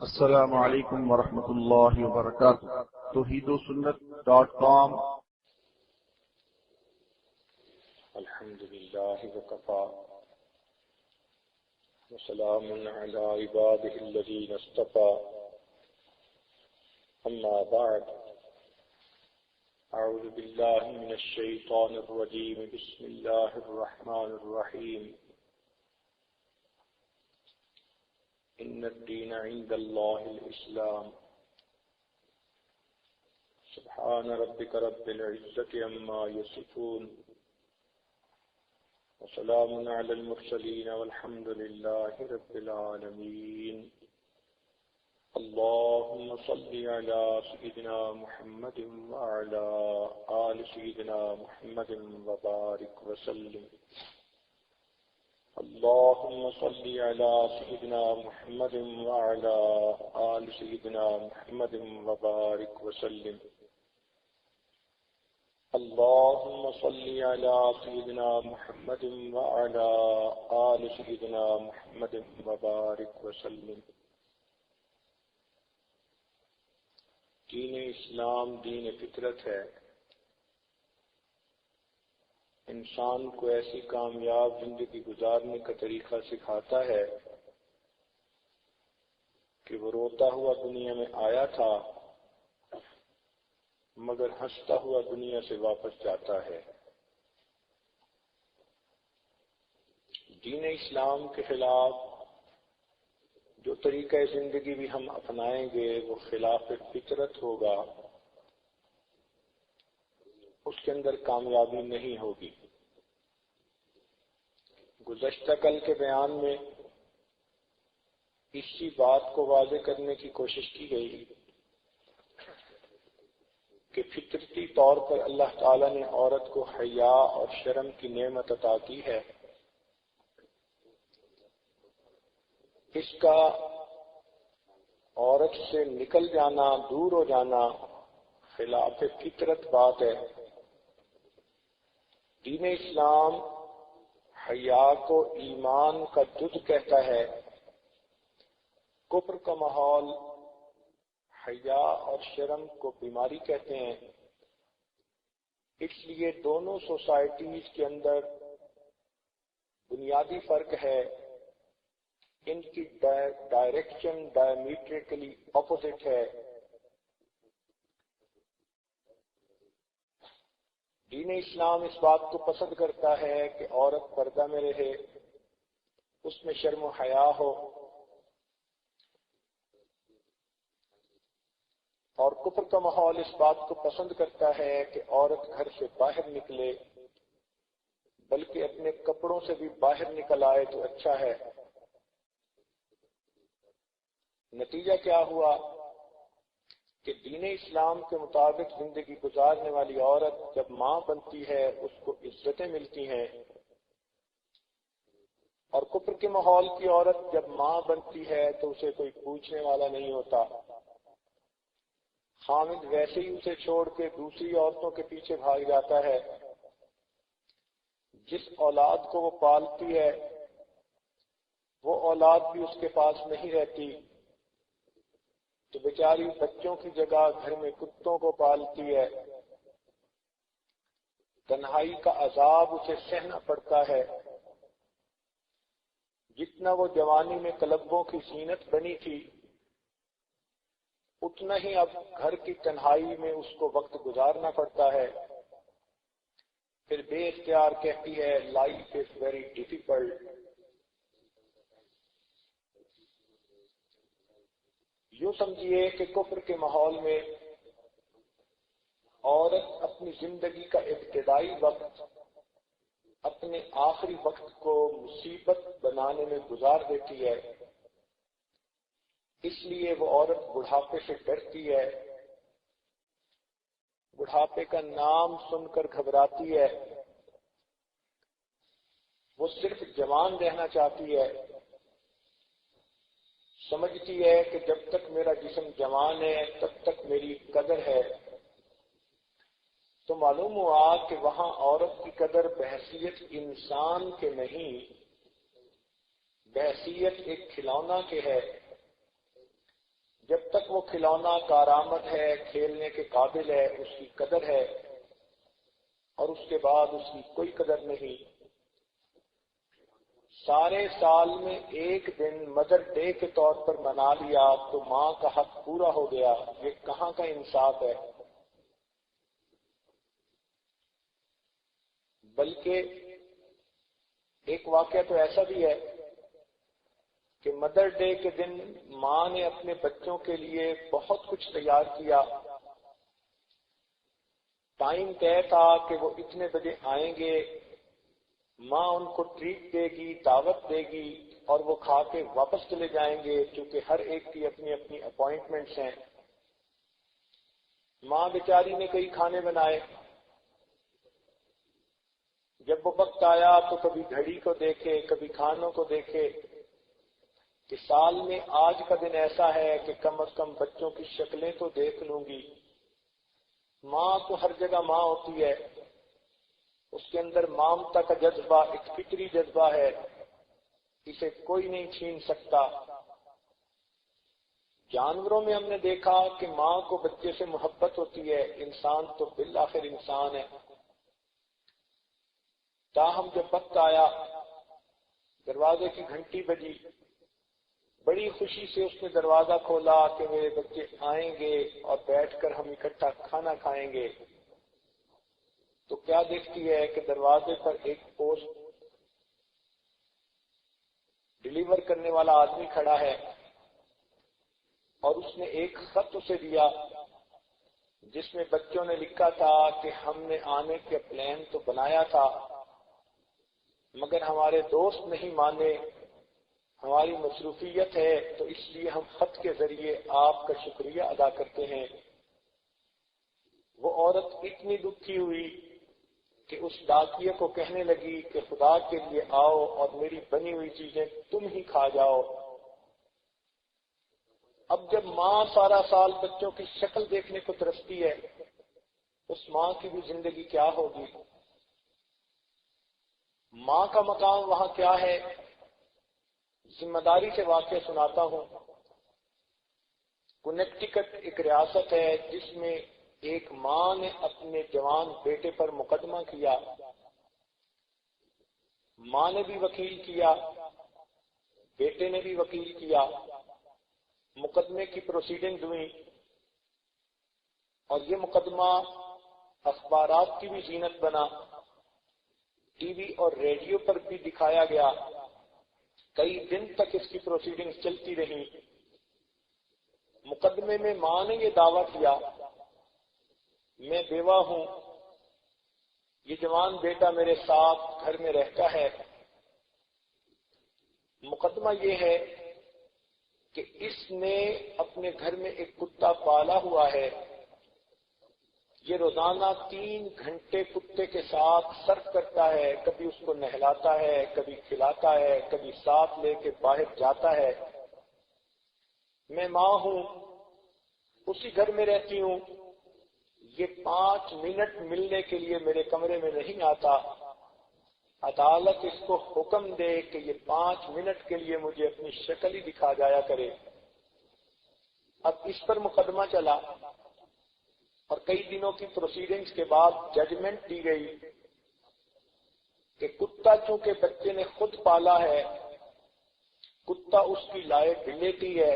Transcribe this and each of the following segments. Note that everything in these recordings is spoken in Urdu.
السلام علیکم ورحمۃ اللہ وبرکاتہ۔ توحیدوسنت.com۔ الحمد للہ وکفی وسلام علی عباده الذین اصطفی، اما بعد، اعوذ باللہ من الشیطان الرجیم، بسم اللہ الرحمن الرحیم۔ ان الدین عند اللہ الاسلام، سبحان ربک رب العزة عما یصفون، وسلام علی المرسلین والحمد للہ رب العالمین۔ اللهم صل على سيدنا محمد وعلى آل سيدنا محمد وبارك وسلم۔ اللهم صل على سيدنا محمد وعلى آل سيدنا محمد وبارك وسلم۔ اللهم صل على سيدنا محمد وعلى آل سيدنا محمد وبارك وسلم۔ دین اسلام دین فطرت ہے، انسان کو ایسی کامیاب زندگی گزارنے کا طریقہ سکھاتا ہے کہ وہ روتا ہوا دنیا میں آیا تھا مگر ہنستا ہوا دنیا سے واپس جاتا ہے۔ دین اسلام کے خلاف جو طریقہ زندگی بھی ہم اپنائیں گے وہ خلاف فطرت ہوگا، اس کے اندر کامیابی نہیں ہوگی۔ گزشتہ کل کے بیان میں اسی بات کو واضح کرنے کی کوشش کی گئی کہ فطرتی طور پر اللہ تعالیٰ نے عورت کو حیا اور شرم کی نعمت عطا کی ہے۔ اس کا عورت سے نکل جانا، دور ہو جانا خلاف فطرت بات ہے۔ دین اسلام حیا کو ایمان کا جز کہتا ہے، کفر کا ماحول حیا اور شرم کو بیماری کہتے ہیں۔ اس لیے دونوں سوسائٹیز کے اندر بنیادی فرق ہے، ان کی ڈائریکشن ڈائمیٹریکلی اپوزٹ ہے۔ دین اسلام اس بات کو پسند کرتا ہے کہ عورت پردہ میں رہے، اس میں شرم و حیا ہو، اور کفر کا ماحول اس بات کو پسند کرتا ہے کہ عورت گھر سے باہر نکلے، بلکہ اپنے کپڑوں سے بھی باہر نکل آئے تو اچھا ہے۔ نتیجہ کیا ہوا کہ دین اسلام کے مطابق زندگی گزارنے والی عورت جب ماں بنتی ہے اس کو عزتیں ملتی ہیں، اور کفر کے ماحول کی عورت جب ماں بنتی ہے تو اسے کوئی پوچھنے والا نہیں ہوتا۔ خامد ویسے ہی اسے چھوڑ کے دوسری عورتوں کے پیچھے بھاگ جاتا ہے۔ جس اولاد کو وہ پالتی ہے وہ اولاد بھی اس کے پاس نہیں رہتی، تو بیچاری بچوں کی جگہ گھر میں کتوں کو پالتی ہے۔ تنہائی کا عذاب اسے سہنا پڑتا ہے۔ جتنا وہ جوانی میں کلبوں کی زینت بنی تھی، اتنا ہی اب گھر کی تنہائی میں اس کو وقت گزارنا پڑتا ہے۔ پھر بے اختیار کہتی ہے لائف از ویری ڈیفیکلٹ۔ یوں سمجھیے کہ کفر کے ماحول میں عورت اپنی زندگی کا ابتدائی وقت اپنے آخری وقت کو مصیبت بنانے میں گزار دیتی ہے۔ اس لیے وہ عورت بڑھاپے سے ڈرتی ہے، بڑھاپے کا نام سن کر گھبراتی ہے۔ وہ صرف جوان رہنا چاہتی ہے، سمجھتی ہے کہ جب تک میرا جسم جوان ہے تب تک میری قدر ہے۔ تو معلوم ہوا کہ وہاں عورت کی قدر بحیثیت انسان کے نہیں، بحیثیت ایک کھلونا کے ہے۔ وہ کھلونا کارآمد ہے، کھیلنے کے قابل ہے، اس کی قدر ہے، اور اس کے بعد اس کی کوئی قدر نہیں۔ سارے سال میں ایک دن مدر ڈے کے طور پر منا لیا تو ماں کا حق پورا ہو گیا۔ یہ کہاں کا انصاف ہے؟ بلکہ ایک واقعہ تو ایسا بھی ہے کہ مدر ڈے کے دن ماں نے اپنے بچوں کے لیے بہت کچھ تیار کیا، ٹائم طے تھا کہ وہ اتنے بجے آئیں گے، ماں ان کو ٹریٹ دے گی، دعوت دے گی، اور وہ کھا کے واپس چلے جائیں گے، چونکہ ہر ایک کی اپنی اپنی اپوائنٹمنٹس ہیں۔ ماں بیچاری نے کئی کھانے بنائے، جب وہ وقت آیا تو کبھی گھڑی کو دیکھے، کبھی کھانوں کو دیکھے کہ سال میں آج کا دن ایسا ہے کہ کم از کم بچوں کی شکلیں تو دیکھ لوں گی۔ ماں تو ہر جگہ ماں ہوتی ہے، اس کے اندر ممتا کا جذبہ ایک فطری جذبہ ہے، اسے کوئی نہیں چھین سکتا۔ جانوروں میں ہم نے دیکھا کہ ماں کو بچے سے محبت ہوتی ہے، انسان تو بالآخر انسان ہے۔ تاہم جب وقت آیا، دروازے کی گھنٹی بجی، بڑی خوشی سے اس نے دروازہ کھولا کہ میرے بچے آئیں گے اور بیٹھ کر ہم اکٹھا کھانا کھائیں گے، تو کیا دیکھتی ہے کہ دروازے پر ایک پوسٹ ڈیلیور کرنے والا آدمی کھڑا ہے، اور اس نے ایک خط اسے دیا جس میں بچوں نے لکھا تھا کہ ہم نے آنے کے پلان تو بنایا تھا، مگر ہمارے دوست نہیں مانے، ہماری مصروفیت ہے، تو اس لیے ہم خط کے ذریعے آپ کا شکریہ ادا کرتے ہیں۔ وہ عورت اتنی دکھی ہوئی کہ اس ڈاکیے کو کہنے لگی کہ خدا کے لیے آؤ اور میری بنی ہوئی چیزیں تم ہی کھا جاؤ۔ اب جب ماں سارا سال بچوں کی شکل دیکھنے کو ترستی ہے، اس ماں کی بھی زندگی کیا ہوگی؟ ماں کا مقام وہاں کیا ہے؟ ذمہ داری سے واقعہ سناتا ہوں۔ کنیکٹیکٹ ایک ریاست ہے جس میں ایک ماں نے اپنے جوان بیٹے پر مقدمہ کیا، ماں نے بھی وکیل کیا، بیٹے نے بھی وکیل کیا، مقدمے کی پروسیڈنگ ہوئی، اور یہ مقدمہ اخبارات کی بھی زینت بنا، ٹی وی اور ریڈیو پر بھی دکھایا گیا، کئی دن تک اس کی پروسیڈنگز چلتی رہی۔ مقدمے میں ماں نے یہ دعویٰ کیا، میں بیوہ ہوں، یہ جوان بیٹا میرے ساتھ گھر میں رہتا ہے۔ مقدمہ یہ ہے کہ اس نے اپنے گھر میں ایک کتا پالا ہوا ہے، یہ روزانہ 3 گھنٹے کتے کے ساتھ صرف کرتا ہے، کبھی اس کو نہلاتا ہے، کبھی کھلاتا ہے، کبھی ساتھ لے کے باہر جاتا ہے۔ میں ماں ہوں، اسی گھر میں رہتی ہوں، یہ 5 منٹ ملنے کے لیے میرے کمرے میں نہیں آتا، عدالت اس کو حکم دے کہ یہ 5 منٹ کے لیے مجھے اپنی شکل ہی دکھا جایا کرے۔ اب اس پر مقدمہ چلا، اور کئی دنوں کی پروسیڈنگز کے بعد ججمنٹ دی گئی کہ کتا چونکہ بچے نے خود پالا ہے، کتا اس کی لائبلٹی ہے،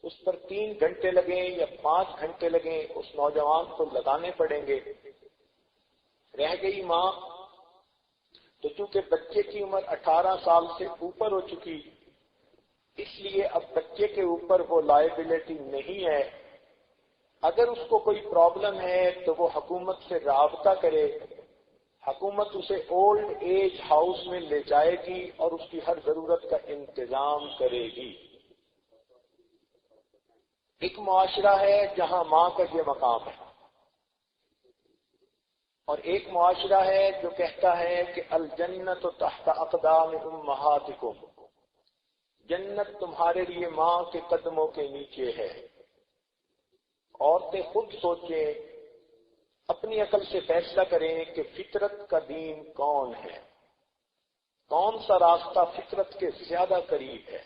اس پر 3 گھنٹے لگیں یا 5 گھنٹے لگیں اس نوجوان کو لگانے پڑیں گے۔ رہ گئی ماں، تو چونکہ بچے کی عمر 18 سال سے اوپر ہو چکی، اس لیے اب بچے کے اوپر وہ لائبلٹی نہیں ہے۔ اگر اس کو کوئی پرابلم ہے تو وہ حکومت سے رابطہ کرے، حکومت اسے اولڈ ایج ہاؤس میں لے جائے گی اور اس کی ہر ضرورت کا انتظام کرے گی۔ ایک معاشرہ ہے جہاں ماں کا یہ مقام ہے، اور ایک معاشرہ ہے جو کہتا ہے کہ الجنت تحت اقدام امہاتکم، جنت تمہارے لیے ماں کے قدموں کے نیچے ہے۔ عورتیں خود سوچیں، اپنی عقل سے فیصلہ کریں کہ فطرت کا دین کون ہے، کون سا راستہ فطرت کے زیادہ قریب ہے۔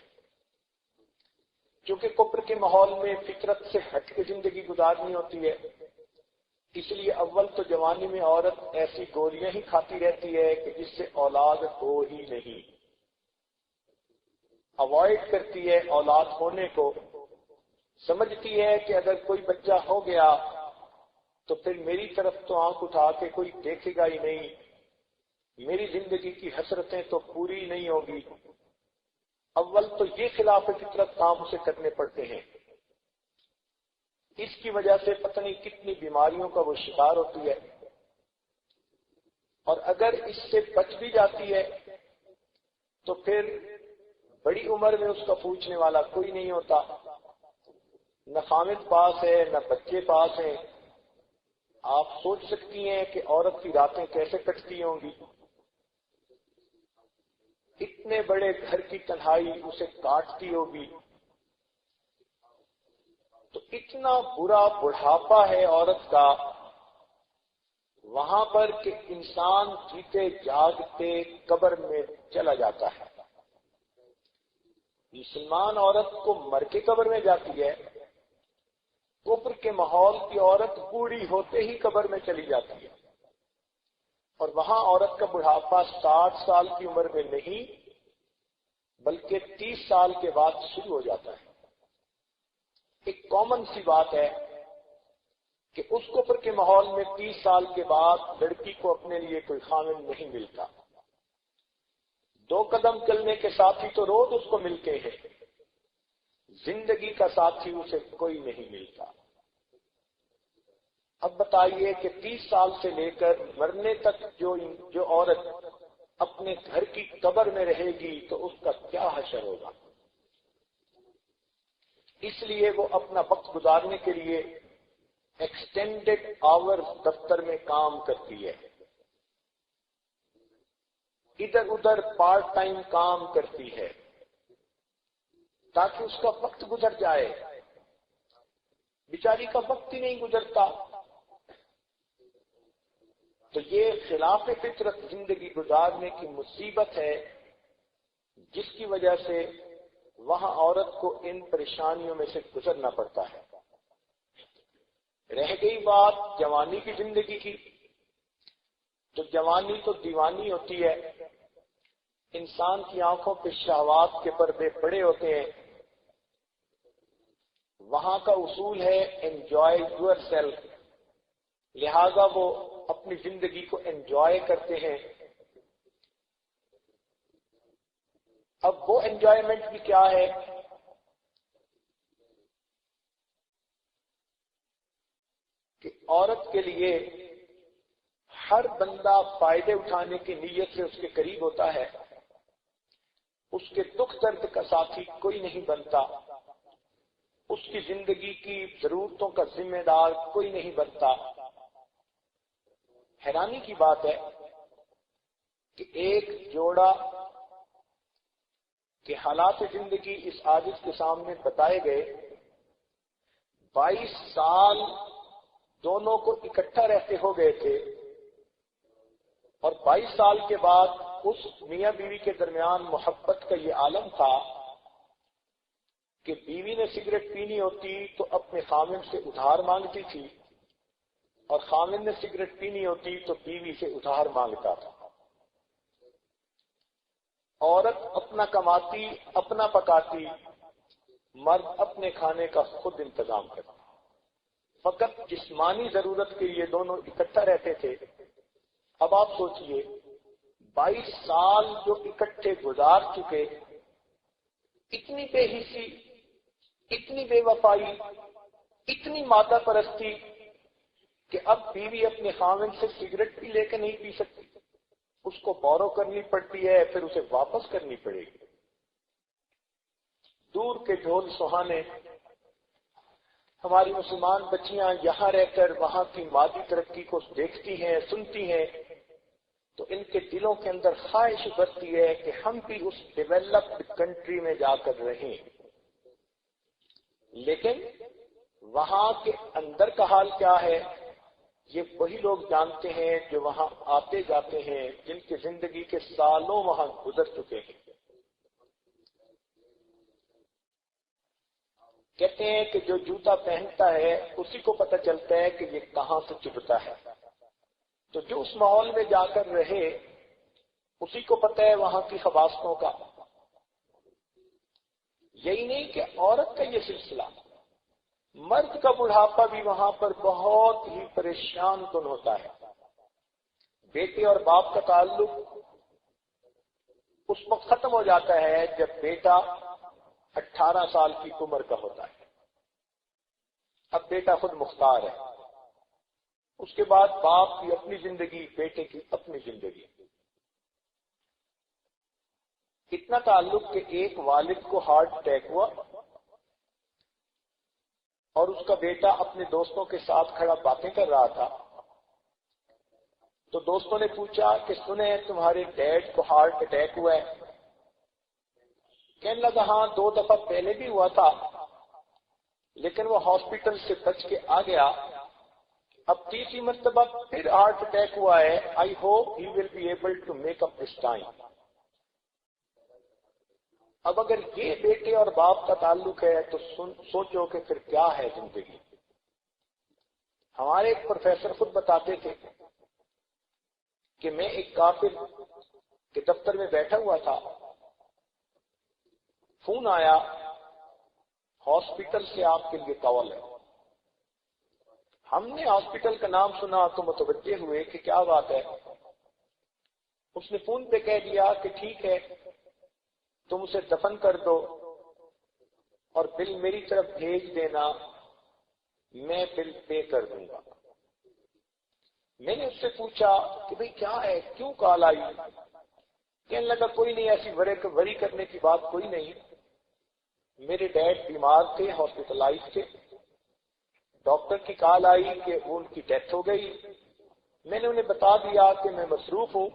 چونکہ کفر کے ماحول میں فطرت سے ہٹ کے زندگی گزارنی ہوتی ہے، اس لیے اول تو جوانی میں عورت ایسی گولیاں ہی کھاتی رہتی ہے کہ جس سے اولاد ہو ہی نہیں، اوائڈ کرتی ہے اولاد ہونے کو، سمجھتی ہے کہ اگر کوئی بچہ ہو گیا تو پھر میری طرف تو آنکھ اٹھا کے کوئی دیکھے گا ہی نہیں، میری زندگی کی حسرتیں تو پوری نہیں ہوگی۔ اول تو یہ خلاف فطرت کام اسے کرنے پڑتے ہیں، اس کی وجہ سے پتہ نہیں کتنی بیماریوں کا وہ شکار ہوتی ہے، اور اگر اس سے بچ بھی جاتی ہے تو پھر بڑی عمر میں اس کا پوچھنے والا کوئی نہیں ہوتا، نہ خامد پاس ہے نہ بچے پاس ہیں۔ آپ سوچ سکتی ہیں کہ عورت کی راتیں کیسے کٹتی ہوں گی، اتنے بڑے گھر کی تنہائی اسے کاٹتی ہوگی، تو اتنا برا بڑھاپا ہے عورت کا وہاں پر کہ انسان جیتے جاگتے قبر میں چلا جاتا ہے۔ مسلمان عورت کو مر کے قبر میں جاتی ہے، کفر کے ماحول کی عورت بوڑھی ہوتے ہی قبر میں چلی جاتی ہے، اور وہاں عورت کا بڑھاپا 60 سال کی عمر میں نہیں بلکہ 30 سال کے بعد شروع ہو جاتا ہے۔ ایک کامن سی بات ہے کہ اس کفر کے ماحول میں 30 سال کے بعد لڑکی کو اپنے لیے کوئی خاوند نہیں ملتا، 2 قدم چلنے کے ساتھی تو روز اس کو ملتے ہیں، زندگی کا ساتھی اسے کوئی نہیں ملتا۔ اب بتائیے کہ 30 سال سے لے کر مرنے تک جو عورت اپنے گھر کی قبر میں رہے گی تو اس کا کیا حشر ہوگا۔ اس لیے وہ اپنا وقت گزارنے کے لیے ایکسٹینڈڈ آور دفتر میں کام کرتی ہے، ادھر ادھر پارٹ ٹائم کام کرتی ہے تاکہ اس کا وقت گزر جائے، بیچاری کا وقت ہی نہیں گزرتا۔ تو یہ خلاف فطرت زندگی گزارنے کی مصیبت ہے جس کی وجہ سے وہاں عورت کو ان پریشانیوں میں سے گزرنا پڑتا ہے۔ رہ گئی بات جوانی کی زندگی کی، تو جوانی تو دیوانی ہوتی ہے، انسان کی آنکھوں پہ شہوات کے پردے پڑے ہوتے ہیں، وہاں کا اصول ہے انجوائے یور سیلف، لہذا وہ اپنی زندگی کو انجوائے کرتے ہیں۔ اب وہ انجوائمنٹ بھی کیا ہے کہ عورت کے لیے ہر بندہ فائدے اٹھانے کی نیت سے اس کے قریب ہوتا ہے، اس کے دکھ درد کا ساتھی کوئی نہیں بنتا، اس کی زندگی کی ضرورتوں کا ذمہ دار کوئی نہیں بنتا۔ حیرانی کی بات ہے کہ ایک جوڑا کے حالات زندگی اس عاجز کے سامنے بتائے گئے، 22 سال دونوں کو اکٹھا رہتے ہو گئے تھے، اور 22 سال کے بعد اس میاں بیوی کے درمیان محبت کا یہ عالم تھا کہ بیوی نے سگریٹ پینی ہوتی تو اپنے خاوند سے ادھار مانگتی تھی، اور خاوند نے سگریٹ پینی ہوتی تو بیوی سے ادھار مانگتا تھا۔ عورت اپنا کماتی اپنا پکاتی، مرد اپنے کھانے کا خود انتظام کرتا، فقط جسمانی ضرورت کے لیے دونوں اکٹھا رہتے تھے۔ اب آپ سوچئے 22 سال جو اکٹھے گزار چکے، اتنی بے حسی، اتنی بے وفائی، اتنی مادہ پرستی کہ اب بیوی اپنے خاوند سے سگریٹ بھی لے کے نہیں پی سکتی، اس کو بورو کرنی پڑتی ہے، پھر اسے واپس کرنی پڑے گی۔ دور کے ڈھول سہانے ہماری مسلمان بچیاں یہاں رہ کر وہاں کی مادی ترقی کو دیکھتی ہیں، سنتی ہیں، تو ان کے دلوں کے اندر خواہش بڑھتی ہے کہ ہم بھی اس ڈیولپڈ کنٹری میں جا کر رہیں، لیکن وہاں کے اندر کا حال کیا ہے یہ وہی لوگ جانتے ہیں جو وہاں آتے جاتے ہیں، جن کی زندگی کے سالوں وہاں گزر چکے ہیں۔ کہتے ہیں کہ جو جوتا پہنتا ہے اسی کو پتہ چلتا ہے کہ یہ کہاں سے چبھتا ہے. تو جو اس ماحول میں جا کر رہے اسی کو پتہ ہے وہاں کی خباثتوں کا. یہی نہیں کہ عورت کا یہ سلسلہ، مرد کا بڑھاپا بھی وہاں پر بہت ہی پریشان کن ہوتا ہے. بیٹے اور باپ کا تعلق اس وقت ختم ہو جاتا ہے جب بیٹا 18 سال کی عمر کا ہوتا ہے. اب بیٹا خود مختار ہے. اس کے بعد باپ کی اپنی زندگی، بیٹے کی اپنی زندگی. اتنا تعلق کہ ایک والد کو ہارٹ اٹیک ہوا اور اس کا بیٹا اپنے دوستوں کے ساتھ کھڑا باتیں کر رہا تھا. تو دوستوں نے پوچھا کہ سنے تمہارے ڈیڈ کو ہارٹ اٹیک ہوا ہے. کہنے لگا ہاں 2 دفعہ پہلے بھی ہوا تھا لیکن وہ ہاسپٹل سے بچ کے آ گیا. اب تیسری مرتبہ پھر ہارٹ اٹیک ہوا ہے. I hope he will be able to make up this time. اب اگر یہ بیٹے اور باپ کا تعلق ہے تو سوچو کہ پھر کیا ہے زندگی. ہمارے ایک پروفیسر خود بتاتے تھے کہ میں ایک کافر کے دفتر میں بیٹھا ہوا تھا، فون آیا ہاسپٹل سے آپ کے لیے کال ہے. ہم نے ہاسپٹل کا نام سنا تو متوجہ ہوئے کہ کیا بات ہے. اس نے فون پہ کہہ دیا کہ ٹھیک ہے تم اسے دفن کر دو اور بل میری طرف بھیج دینا، میں بل پے کر دوں گا. میں نے اس سے پوچھا کہ بھئی کیا ہے، کیوں کال آئی؟ کہنے لگا کوئی نہیں، ایسی وری کرنے کی بات کوئی نہیں. میرے ڈیڈ بیمار تھے، ہاسپٹلائز تھے. ڈاکٹر کی کال آئی کہ ان کی ڈیتھ ہو گئی. میں نے انہیں بتا دیا کہ میں مصروف ہوں،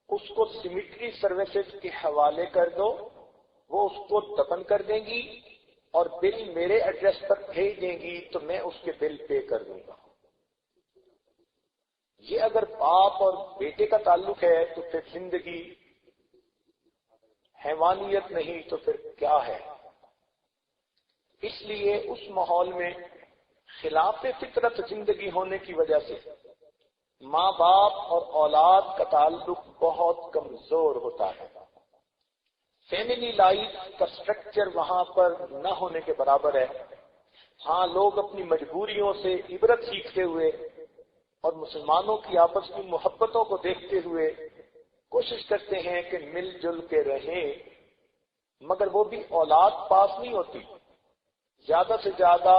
اس کو سیمیٹری سروسز کے حوالے کر دو، وہ اس کو دفن کر دیں گی اور بل میرے ایڈریس پر بھیج دیں گی تو میں اس کے بل پے کر دوں گا. یہ اگر باپ اور بیٹے کا تعلق ہے تو پھر زندگی حیوانیت نہیں تو پھر کیا ہے. اس لیے اس ماحول میں خلاف فطرت زندگی ہونے کی وجہ سے ماں باپ اور اولاد کا تعلق بہت کمزور ہوتا ہے. فیملی لائف کا سٹرکچر وہاں پر نہ ہونے کے برابر ہے. ہاں لوگ اپنی مجبوریوں سے عبرت سیکھتے ہوئے اور مسلمانوں کی آپس کی محبتوں کو دیکھتے ہوئے کوشش کرتے ہیں کہ مل جل کے رہیں، مگر وہ بھی اولاد پاس نہیں ہوتی. زیادہ سے زیادہ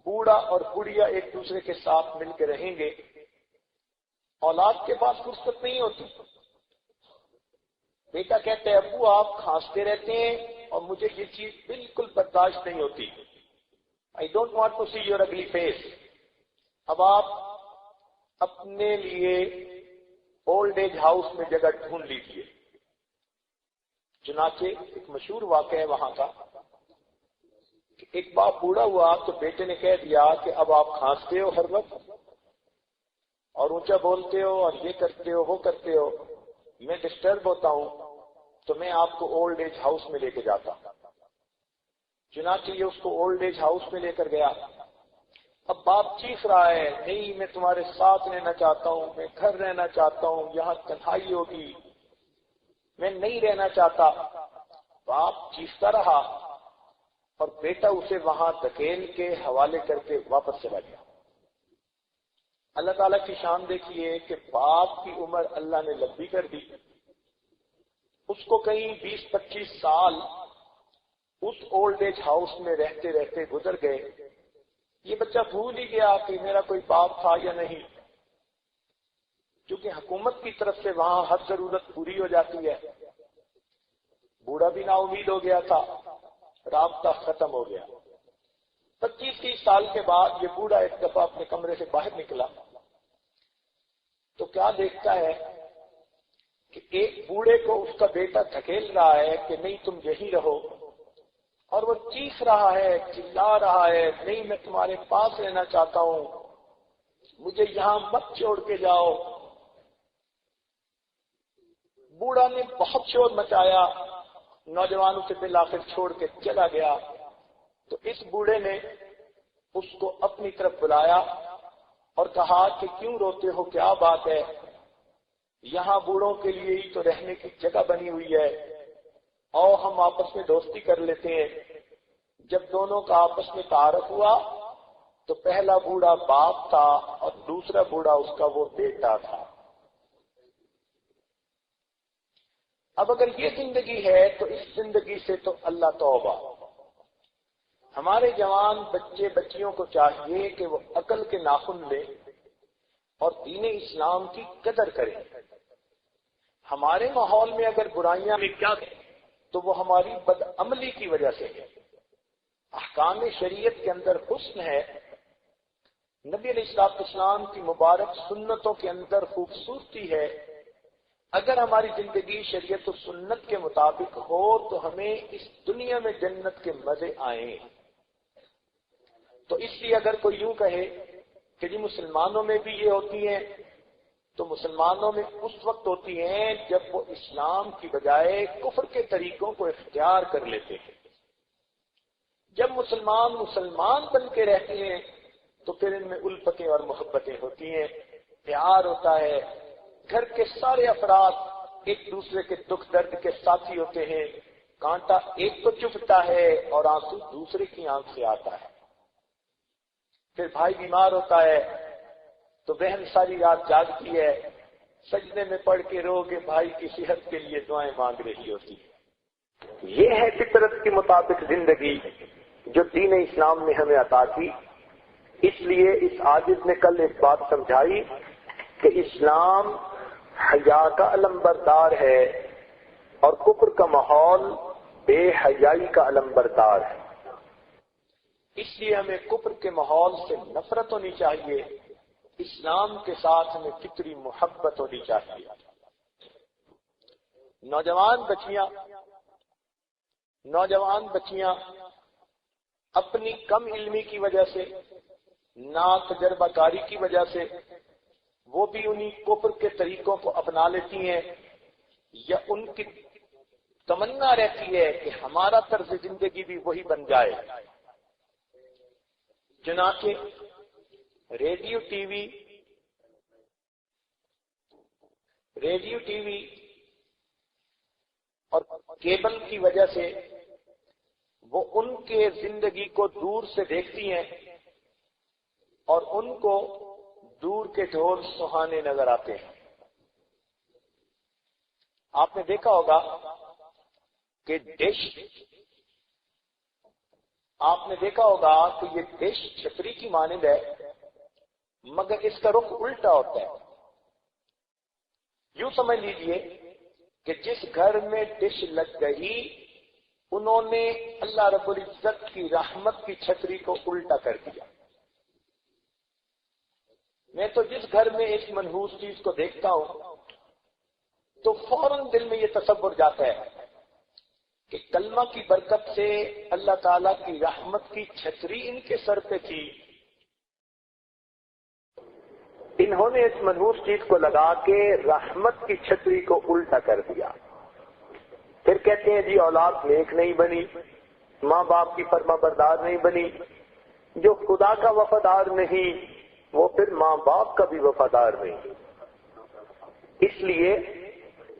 بوڑھا اور بڑھیا ایک دوسرے کے ساتھ مل کے رہیں گے. اولاد کے پاس فرصت نہیں ہوتی. بیٹا کہتے ہیں ابو آپ کھانستے رہتے ہیں اور مجھے یہ چیز بالکل برداشت نہیں ہوتی. I don't want to see your ugly face. اب آپ اپنے لیے اولڈ ایج ہاؤس میں جگہ ڈھونڈ لیجیے. چنانچہ ایک مشہور واقعہ ہے وہاں کا کہ ایک باپ بوڑھا ہوا تو بیٹے نے کہہ دیا کہ اب آپ کھانستے ہو ہر وقت اور اونچا بولتے ہو اور یہ کرتے ہو وہ کرتے ہو، میں ڈسٹرب ہوتا ہوں تو میں آپ کو اولڈ ایج ہاؤس میں لے کے جاتا. چنانچہ یہ اس کو اولڈ ایج ہاؤس میں لے کر گیا. اب باپ چیخ رہا ہے نہیں میں تمہارے ساتھ رہنا چاہتا ہوں، میں گھر رہنا چاہتا ہوں، یہاں تنہائی ہوگی، میں نہیں رہنا چاہتا. باپ چیختا رہا اور بیٹا اسے وہاں دھکیل کے حوالے کر کے واپس چلا گیا. اللہ تعالیٰ کی شان دیکھیے کہ باپ کی عمر اللہ نے لمبی کر دی. اس کو کہیں 20-25 سال اس اولڈ ایج ہاؤس میں رہتے رہتے گزر گئے. یہ بچہ بھول ہی گیا کہ میرا کوئی باپ تھا یا نہیں، کیونکہ حکومت کی طرف سے وہاں ہر ضرورت پوری ہو جاتی ہے. بوڑھا بھی نا امید ہو گیا تھا، رابطہ ختم ہو گیا. 25-30 سال کے بعد یہ بوڑھا ایک دفعہ اپنے کمرے سے باہر نکلا تو کیا دیکھتا ہے کہ ایک بوڑھے کو اس کا بیٹا دھکیل رہا ہے کہ نہیں تم یہی رہو، اور وہ چیخ رہا ہے، چلا رہا ہے نہیں میں تمہارے پاس رہنا چاہتا ہوں، مجھے یہاں مت چھوڑ کے جاؤ. بوڑھا نے بہت شور مچایا، نوجوان اسے بالآخر چھوڑ کے چلا گیا. تو اس بوڑھے نے اس کو اپنی طرف بلایا اور کہا کہ کیوں روتے ہو، کیا بات ہے؟ یہاں بوڑھوں کے لیے ہی تو رہنے کی جگہ بنی ہوئی ہے، اور ہم آپس میں دوستی کر لیتے ہیں۔ جب دونوں کا آپس میں تعارف ہوا تو پہلا بوڑھا باپ تھا اور دوسرا بوڑھا اس کا وہ بیٹا تھا۔ اب اگر یہ زندگی ہے تو اس زندگی سے تو اللہ توبہ۔ ہمارے جوان بچے بچیوں کو چاہیے کہ وہ عقل کے ناخن لیں اور دین اسلام کی قدر کریں۔ ہمارے ماحول میں اگر برائیاں میں کیا ہیں تو وہ ہماری بدعملی کی وجہ سے ہے۔ احکام شریعت کے اندر حسن ہے، نبی علیہ السلام کی مبارک سنتوں کے اندر خوبصورتی ہے۔ اگر ہماری زندگی شریعت و سنت کے مطابق ہو تو ہمیں اس دنیا میں جنت کے مزے آئیں۔ تو اس لیے اگر کوئی یوں کہے کہ جی مسلمانوں میں بھی یہ ہوتی ہیں، تو مسلمانوں میں اس وقت ہوتی ہیں جب وہ اسلام کی بجائے کفر کے طریقوں کو اختیار کر لیتے ہیں۔ جب مسلمان بن کے رہتے ہیں تو پھر ان میں الفتیں اور محبتیں ہوتی ہیں، پیار ہوتا ہے، گھر کے سارے افراد ایک دوسرے کے دکھ درد کے ساتھی ہوتے ہیں، کانٹا ایک کو چبھتا ہے اور آنسو دوسرے کی آنکھ سے آتا ہے۔ پھر بھائی بیمار ہوتا ہے تو بہن ساری رات جاگتی ہے، سجدے میں پڑھ کے رو کے بھائی کی صحت کے لیے دعائیں مانگ رہی ہوتی ہے۔ یہ ہے فطرت کے مطابق زندگی جو دین اسلام نے ہمیں عطا کی۔ اس لیے اس عاجز نے کل ایک بات سمجھائی کہ اسلام حیا کا علمبردار ہے اور کفر کا ماحول بے حیائی کا علمبردار ہے۔ اس لیے ہمیں کفر کے ماحول سے نفرت ہونی چاہیے، اسلام کے ساتھ ہمیں فطری محبت ہونی چاہیے۔ نوجوان بچیاں اپنی کم علمی کی وجہ سے، نا تجربہ کاری کی وجہ سے وہ بھی انہی کفر کے طریقوں کو اپنا لیتی ہیں، یا ان کی تمنا رہتی ہے کہ ہمارا طرز زندگی بھی وہی بن جائے۔ چنانچہ ریڈیو ٹی وی اور کیبل کی وجہ سے وہ ان کے زندگی کو دور سے دیکھتی ہیں اور ان کو دور کے ڈھول سہانے نظر آتے ہیں۔ آپ نے دیکھا ہوگا کہ یہ ڈش چھتری کی مانند ہے، مگر اس کا رخ الٹا ہوتا ہے۔ یوں سمجھ لیجئے کہ جس گھر میں ڈش لگ گئی انہوں نے اللہ رب العزت کی رحمت کی چھتری کو الٹا کر دیا۔ میں تو جس گھر میں ایک منحوس چیز کو دیکھتا ہوں تو فوراً دل میں یہ تصور جاتا ہے کہ کلمہ کی برکت سے اللہ تعالیٰ کی رحمت کی چھتری ان کے سر پہ تھی، انہوں نے اس منحوس چیز کو لگا کے رحمت کی چھتری کو الٹا کر دیا۔ پھر کہتے ہیں جی اولاد نیک نہیں بنی، ماں باپ کی فرما بردار نہیں بنی، جو خدا کا وفادار نہیں وہ پھر ماں باپ کا بھی وفادار نہیں۔ اس لیے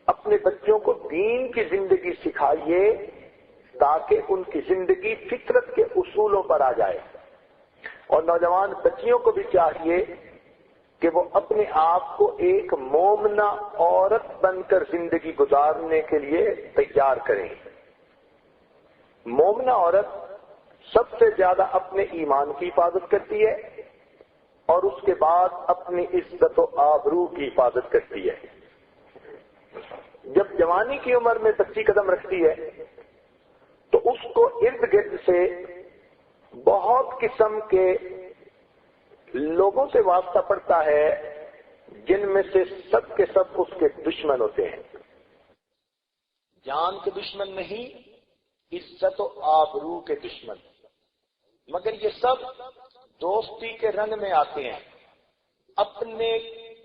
اپنے بچوں کو دین کی زندگی سکھائیے تاکہ ان کی زندگی فطرت کے اصولوں پر آ جائے، اور نوجوان بچیوں کو بھی چاہیے کہ وہ اپنے آپ کو ایک مومنہ عورت بن کر زندگی گزارنے کے لیے تیار کریں۔ مومنہ عورت سب سے زیادہ اپنے ایمان کی حفاظت کرتی ہے اور اس کے بعد اپنی عزت و آبرو کی حفاظت کرتی ہے۔ جب جوانی کی عمر میں بچی قدم رکھتی ہے تو اس کو ارد گرد سے بہت قسم کے لوگوں سے واسطہ پڑتا ہے جن میں سے سب کے سب اس کے دشمن ہوتے ہیں۔ جان کے دشمن نہیں، عزت و آبرو کے دشمن، مگر یہ سب دوستی کے رنگ میں آتے ہیں، اپنے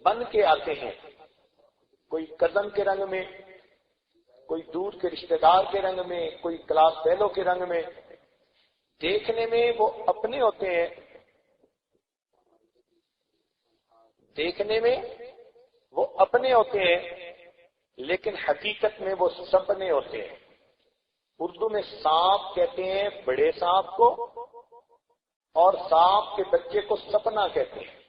بن کے آتے ہیں، کوئی کزن کے رنگ میں، کوئی دور کے رشتہ دار کے رنگ میں، کوئی کلاس فیلو کے رنگ میں۔ دیکھنے میں وہ اپنے ہوتے ہیں، دیکھنے میں وہ اپنے ہوتے ہیں، لیکن حقیقت میں وہ سپنے ہوتے ہیں۔ اردو میں سانپ کہتے ہیں بڑے سانپ کو، اور سانپ کے بچے کو سپنا کہتے ہیں۔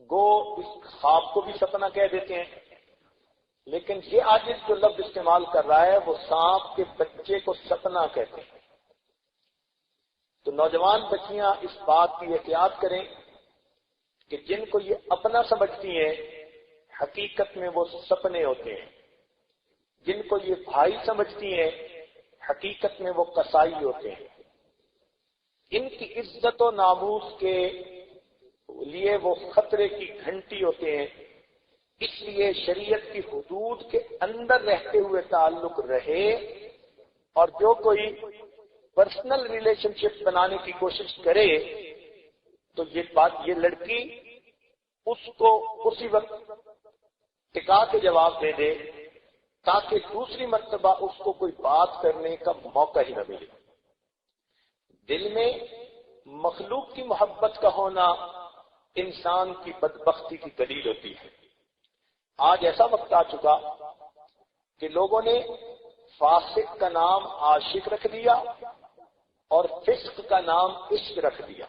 گو اس خواب کو بھی سپنا کہہ دیتے ہیں، لیکن یہ آج جو لفظ استعمال کر رہا ہے وہ سانپ کے بچے کو سپنا کہتے ہیں۔ تو نوجوان بچیاں اس بات کی احتیاط کریں کہ جن کو یہ اپنا سمجھتی ہیں حقیقت میں وہ سپنے ہوتے ہیں، جن کو یہ بھائی سمجھتی ہیں حقیقت میں وہ قصائی ہوتے ہیں۔ ان کی عزت و ناموس کے لیے وہ خطرے کی گھنٹی ہوتے ہیں، اس لیے شریعت کی حدود کے اندر رہتے ہوئے تعلق رہے، اور جو کوئی پرسنل ریلیشن شپ بنانے کی کوشش کرے تو یہ لڑکی اس کو اسی وقت ٹکا کے جواب دے دے تاکہ دوسری مرتبہ اس کو کوئی بات کرنے کا موقع ہی نہ ملے۔ دل میں مخلوق کی محبت کا ہونا انسان کی بدبختی کی دلیل ہوتی ہے۔ آج ایسا وقت آ چکا کہ لوگوں نے فاسق کا نام عاشق رکھ دیا اور فسق کا نام عشق رکھ دیا۔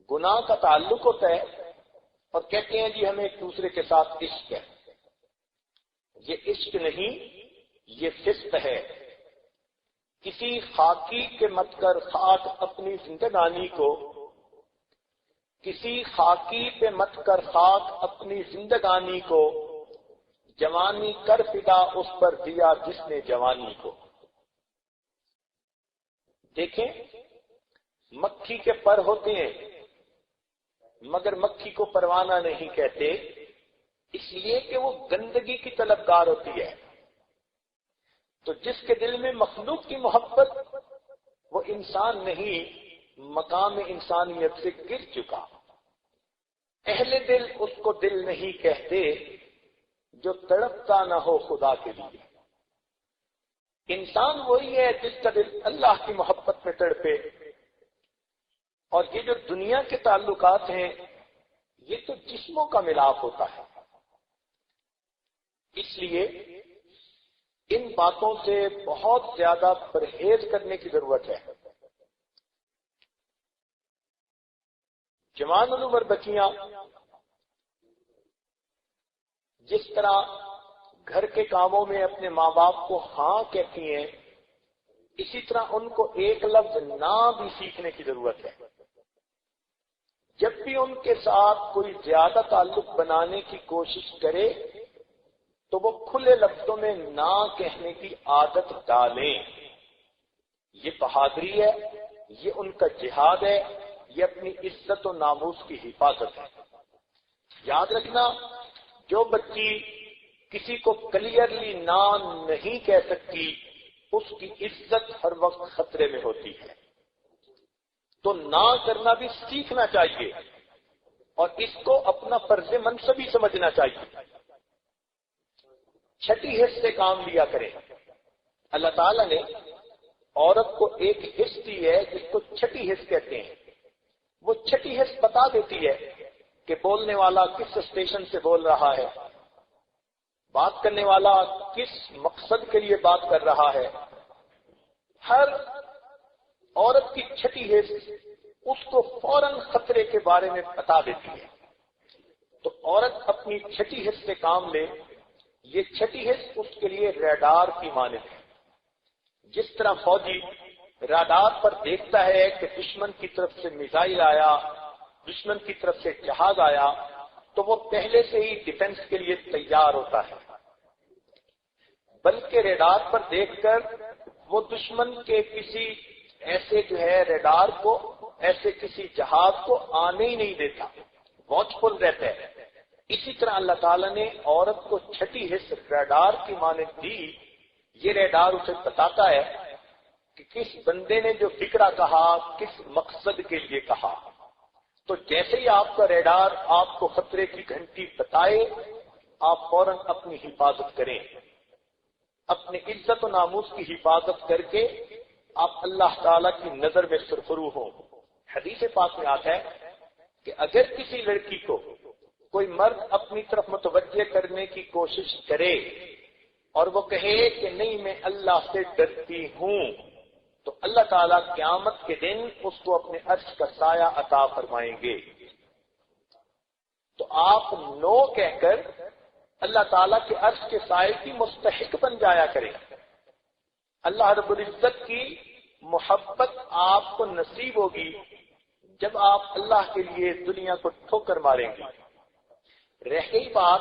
گناہ کا تعلق ہوتا ہے اور کہتے ہیں جی ہمیں ایک دوسرے کے ساتھ عشق ہے۔ یہ عشق نہیں، یہ فسق ہے۔ کسی خاکی کے مت کر خاک اپنی زندگانی کو، کسی خاکی پہ مت کر خاک اپنی زندگانی کو، جوانی کر فدا اس پر دیا جس نے جوانی کو۔ دیکھیں، مکھی کے پر ہوتے ہیں مگر مکھی کو پروانہ نہیں کہتے، اس لیے کہ وہ گندگی کی طلبگار ہوتی ہے۔ تو جس کے دل میں مخلوق کی محبت، وہ انسان نہیں، مقام انسانیت سے گر چکا۔ اہل دل اس کو دل نہیں کہتے جو تڑپتا نہ ہو خدا کے لیے۔ انسان وہی ہے جس کا دل اللہ کی محبت میں تڑپے، اور یہ جو دنیا کے تعلقات ہیں یہ تو جسموں کا ملاپ ہوتا ہے۔ اس لیے ان باتوں سے بہت زیادہ پرہیز کرنے کی ضرورت ہے۔ جوان العمر بچیاں جس طرح گھر کے کاموں میں اپنے ماں باپ کو ہاں کہتی ہیں، اسی طرح ان کو ایک لفظ نہ بھی سیکھنے کی ضرورت ہے۔ جب بھی ان کے ساتھ کوئی زیادہ تعلق بنانے کی کوشش کرے تو وہ کھلے لفظوں میں نہ کہنے کی عادت ڈالیں۔ یہ بہادری ہے، یہ ان کا جہاد ہے، یہ اپنی عزت و ناموس کی حفاظت ہے۔ یاد رکھنا، جو بچی کسی کو کلیئرلی نہ نہیں کہہ سکتی اس کی عزت ہر وقت خطرے میں ہوتی ہے۔ تو نہ کرنا بھی سیکھنا چاہیے اور اس کو اپنا فرض منصبی سمجھنا چاہیے۔ چھٹی حص سے کام لیا کریں۔ اللہ تعالیٰ نے عورت کو ایک حص دی ہے جس کو چھٹی حص کہتے ہیں۔ وہ چھٹی حص بتا دیتی ہے کہ بولنے والا کس اسٹیشن سے بول رہا ہے، بات کرنے والا کس مقصد کے لیے بات کر رہا ہے۔ ہر عورت کی چھٹی حص اس کو فوراً خطرے کے بارے میں بتا دیتی ہے۔ تو عورت اپنی چھٹی حص سے کام لے۔ یہ چھٹی حص اس کے لیے ریڈار کی مانند ہے۔ جس طرح فوجی ریڈار پر دیکھتا ہے کہ دشمن کی طرف سے میزائل آیا، دشمن کی طرف سے جہاز آیا، تو وہ پہلے سے ہی ڈیفنس کے لیے تیار ہوتا ہے، بلکہ ریڈار پر دیکھ کر وہ دشمن کے کسی ایسے ریڈار کو، ایسے کسی جہاز کو آنے ہی نہیں دیتا، واچ فل رہتا ہے۔ اسی طرح اللہ تعالیٰ نے عورت کو چھٹی حص ریڈار کی مانند دی۔ یہ ریڈار اسے بتاتا ہے کہ کس بندے نے جو فکرہ کہا، کس مقصد کے لیے کہا۔ تو جیسے ہی آپ کا ریڈار آپ کو خطرے کی گھنٹی بتائے، آپ فوراً اپنی حفاظت کریں۔ اپنی عزت و ناموس کی حفاظت کر کے آپ اللہ تعالیٰ کی نظر میں سرخرو ہوں۔ حدیث پاک میں آتا ہے کہ اگر کسی لڑکی کو کوئی مرد اپنی طرف متوجہ کرنے کی کوشش کرے اور وہ کہے کہ نہیں میں اللہ سے ڈرتی ہوں، تو اللہ تعالیٰ قیامت کے دن اس کو اپنے عرش کا سایہ عطا فرمائیں گے۔ تو آپ نو کہہ کر اللہ تعالیٰ کے عرش کے سائے کی مستحق بن جایا کریں۔ اللہ رب العزت کی محبت آپ کو نصیب ہوگی جب آپ اللہ کے لیے دنیا کو ٹھوکر ماریں گے۔ رہ گئی بات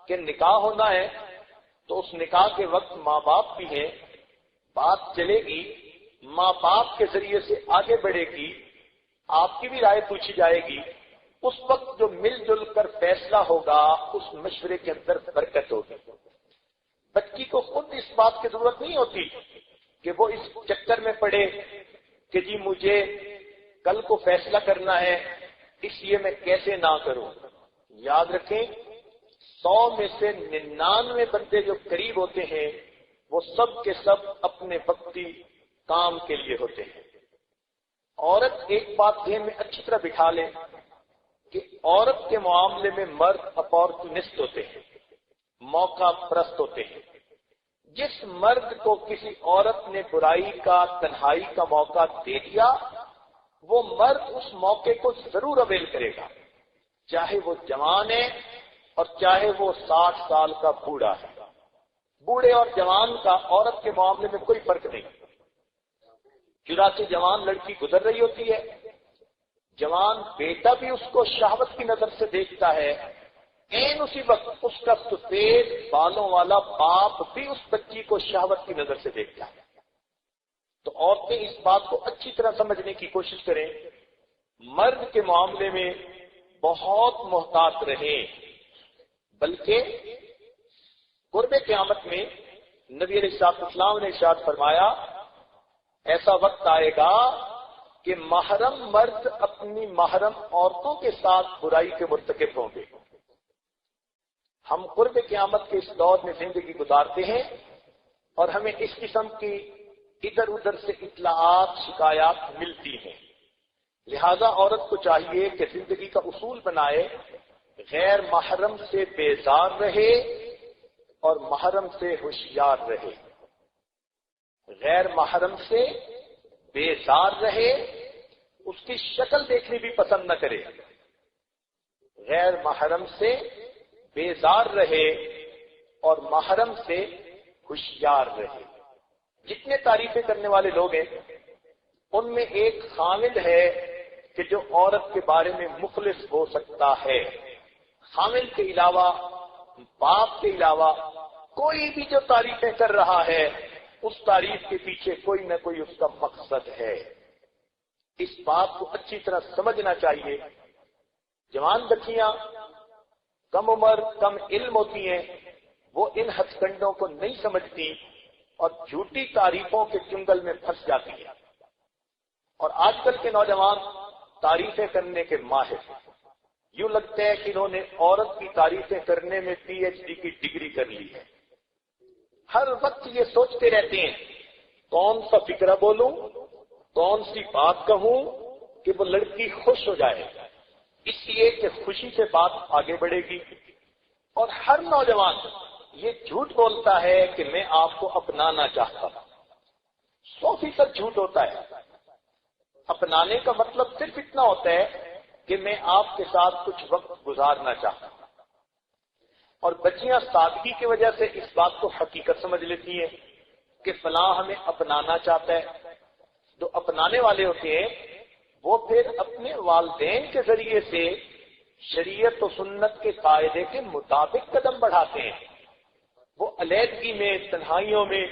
کہ نکاح ہونا ہے تو اس نکاح کے وقت ماں باپ بھی ہیں، بات چلے گی، ماں باپ کے ذریعے سے آگے بڑھے گی، آپ کی بھی رائے پوچھی جائے گی، اس وقت جو مل جل کر فیصلہ ہوگا اس مشورے کے اندر برکت ہوگی۔ بچی کو خود اس بات کی ضرورت نہیں ہوتی کہ وہ اس چکر میں پڑے کہ جی مجھے کل کو فیصلہ کرنا ہے اس لیے میں کیسے نہ کروں۔ یاد رکھیں 100 میں سے 99 بندے جو قریب ہوتے ہیں وہ سب کے سب اپنے وقتی کام کے لیے ہوتے ہیں۔ عورت ایک بات ذہن میں اچھی طرح بٹھا لے کہ عورت کے معاملے میں مرد اپورچونسٹ ہوتے ہیں، موقع پرست ہوتے ہیں۔ جس مرد کو کسی عورت نے برائی کا، تنہائی کا موقع دے دیا، وہ مرد اس موقع کو ضرور اویل کرے گا، چاہے وہ جوان ہے اور چاہے وہ 60 سال کا بوڑھا ہے۔ بوڑھے اور جوان کا عورت کے معاملے میں کوئی فرق نہیں۔ جدا سے جوان لڑکی گزر رہی ہوتی ہے، جوان بیٹا بھی اس کو شہوت کی نظر سے دیکھتا ہے، این اسی وقت اس کا سفید بالوں والا باپ بھی اس بچی کو شہوت کی نظر سے دیکھتا ہے۔ تو عورتیں اس بات کو اچھی طرح سمجھنے کی کوشش کریں، مرد کے معاملے میں بہت محتاط رہیں، بلکہ قرب قیامت میں نبی علیہ السلام نے ارشاد فرمایا ایسا وقت آئے گا کہ محرم مرد اپنی محرم عورتوں کے ساتھ برائی کے مرتکب ہوں گے۔ ہم قرب قیامت کے اس دور میں زندگی گزارتے ہیں اور ہمیں اس قسم کی ادھر ادھر سے اطلاعات، شکایات ملتی ہیں۔ لہذا عورت کو چاہیے کہ زندگی کا اصول بنائے، غیر محرم سے بیزار رہے اور محرم سے ہوشیار رہے۔ غیر محرم سے بیزار رہے، اس کی شکل دیکھنی بھی پسند نہ کرے۔ غیر محرم سے بیزار رہے اور محرم سے ہوشیار رہے۔ جتنے تعریفیں کرنے والے لوگ ہیں ان میں ایک خامد ہے کہ جو عورت کے بارے میں مخلص ہو سکتا ہے۔ خامد کے علاوہ، باپ کے علاوہ کوئی بھی جو تعریفیں کر رہا ہے اس تعریف کے پیچھے کوئی نہ کوئی اس کا مقصد ہے۔ اس بات کو اچھی طرح سمجھنا چاہیے۔ جوان بچیاں کم عمر، کم علم ہوتی ہیں، وہ ان ہتھ کنڈوں کو نہیں سمجھتی اور جھوٹی تعریفوں کے چنگل میں پھنس جاتی ہیں۔ اور آج کل کے نوجوان تعریفیں کرنے کے ماہر ہیں۔ یوں لگتا ہے کہ انہوں نے عورت کی تعریفیں کرنے میں پی ایچ ڈی کی ڈگری کر لی ہے۔ ہر وقت یہ سوچتے رہتے ہیں کون سا فکرہ بولوں، کون سی بات کہوں کہ وہ لڑکی خوش ہو جائے، اس لیے کہ خوشی سے بات آگے بڑھے گی۔ اور ہر نوجوان یہ جھوٹ بولتا ہے کہ میں آپ کو اپنانا چاہتا ہوں۔ 100% جھوٹ ہوتا ہے۔ اپنانے کا مطلب صرف اتنا ہوتا ہے کہ میں آپ کے ساتھ کچھ وقت گزارنا چاہتا ہوں۔ اور بچیاں سادگی کی وجہ سے اس بات کو حقیقت سمجھ لیتی ہیں کہ فلاں ہمیں اپنانا چاہتا ہے۔ جو اپنانے والے ہوتے ہیں وہ پھر اپنے والدین کے ذریعے سے شریعت و سنت کے قاعدے کے مطابق قدم بڑھاتے ہیں۔ وہ علیحدگی میں، تنہائیوں میں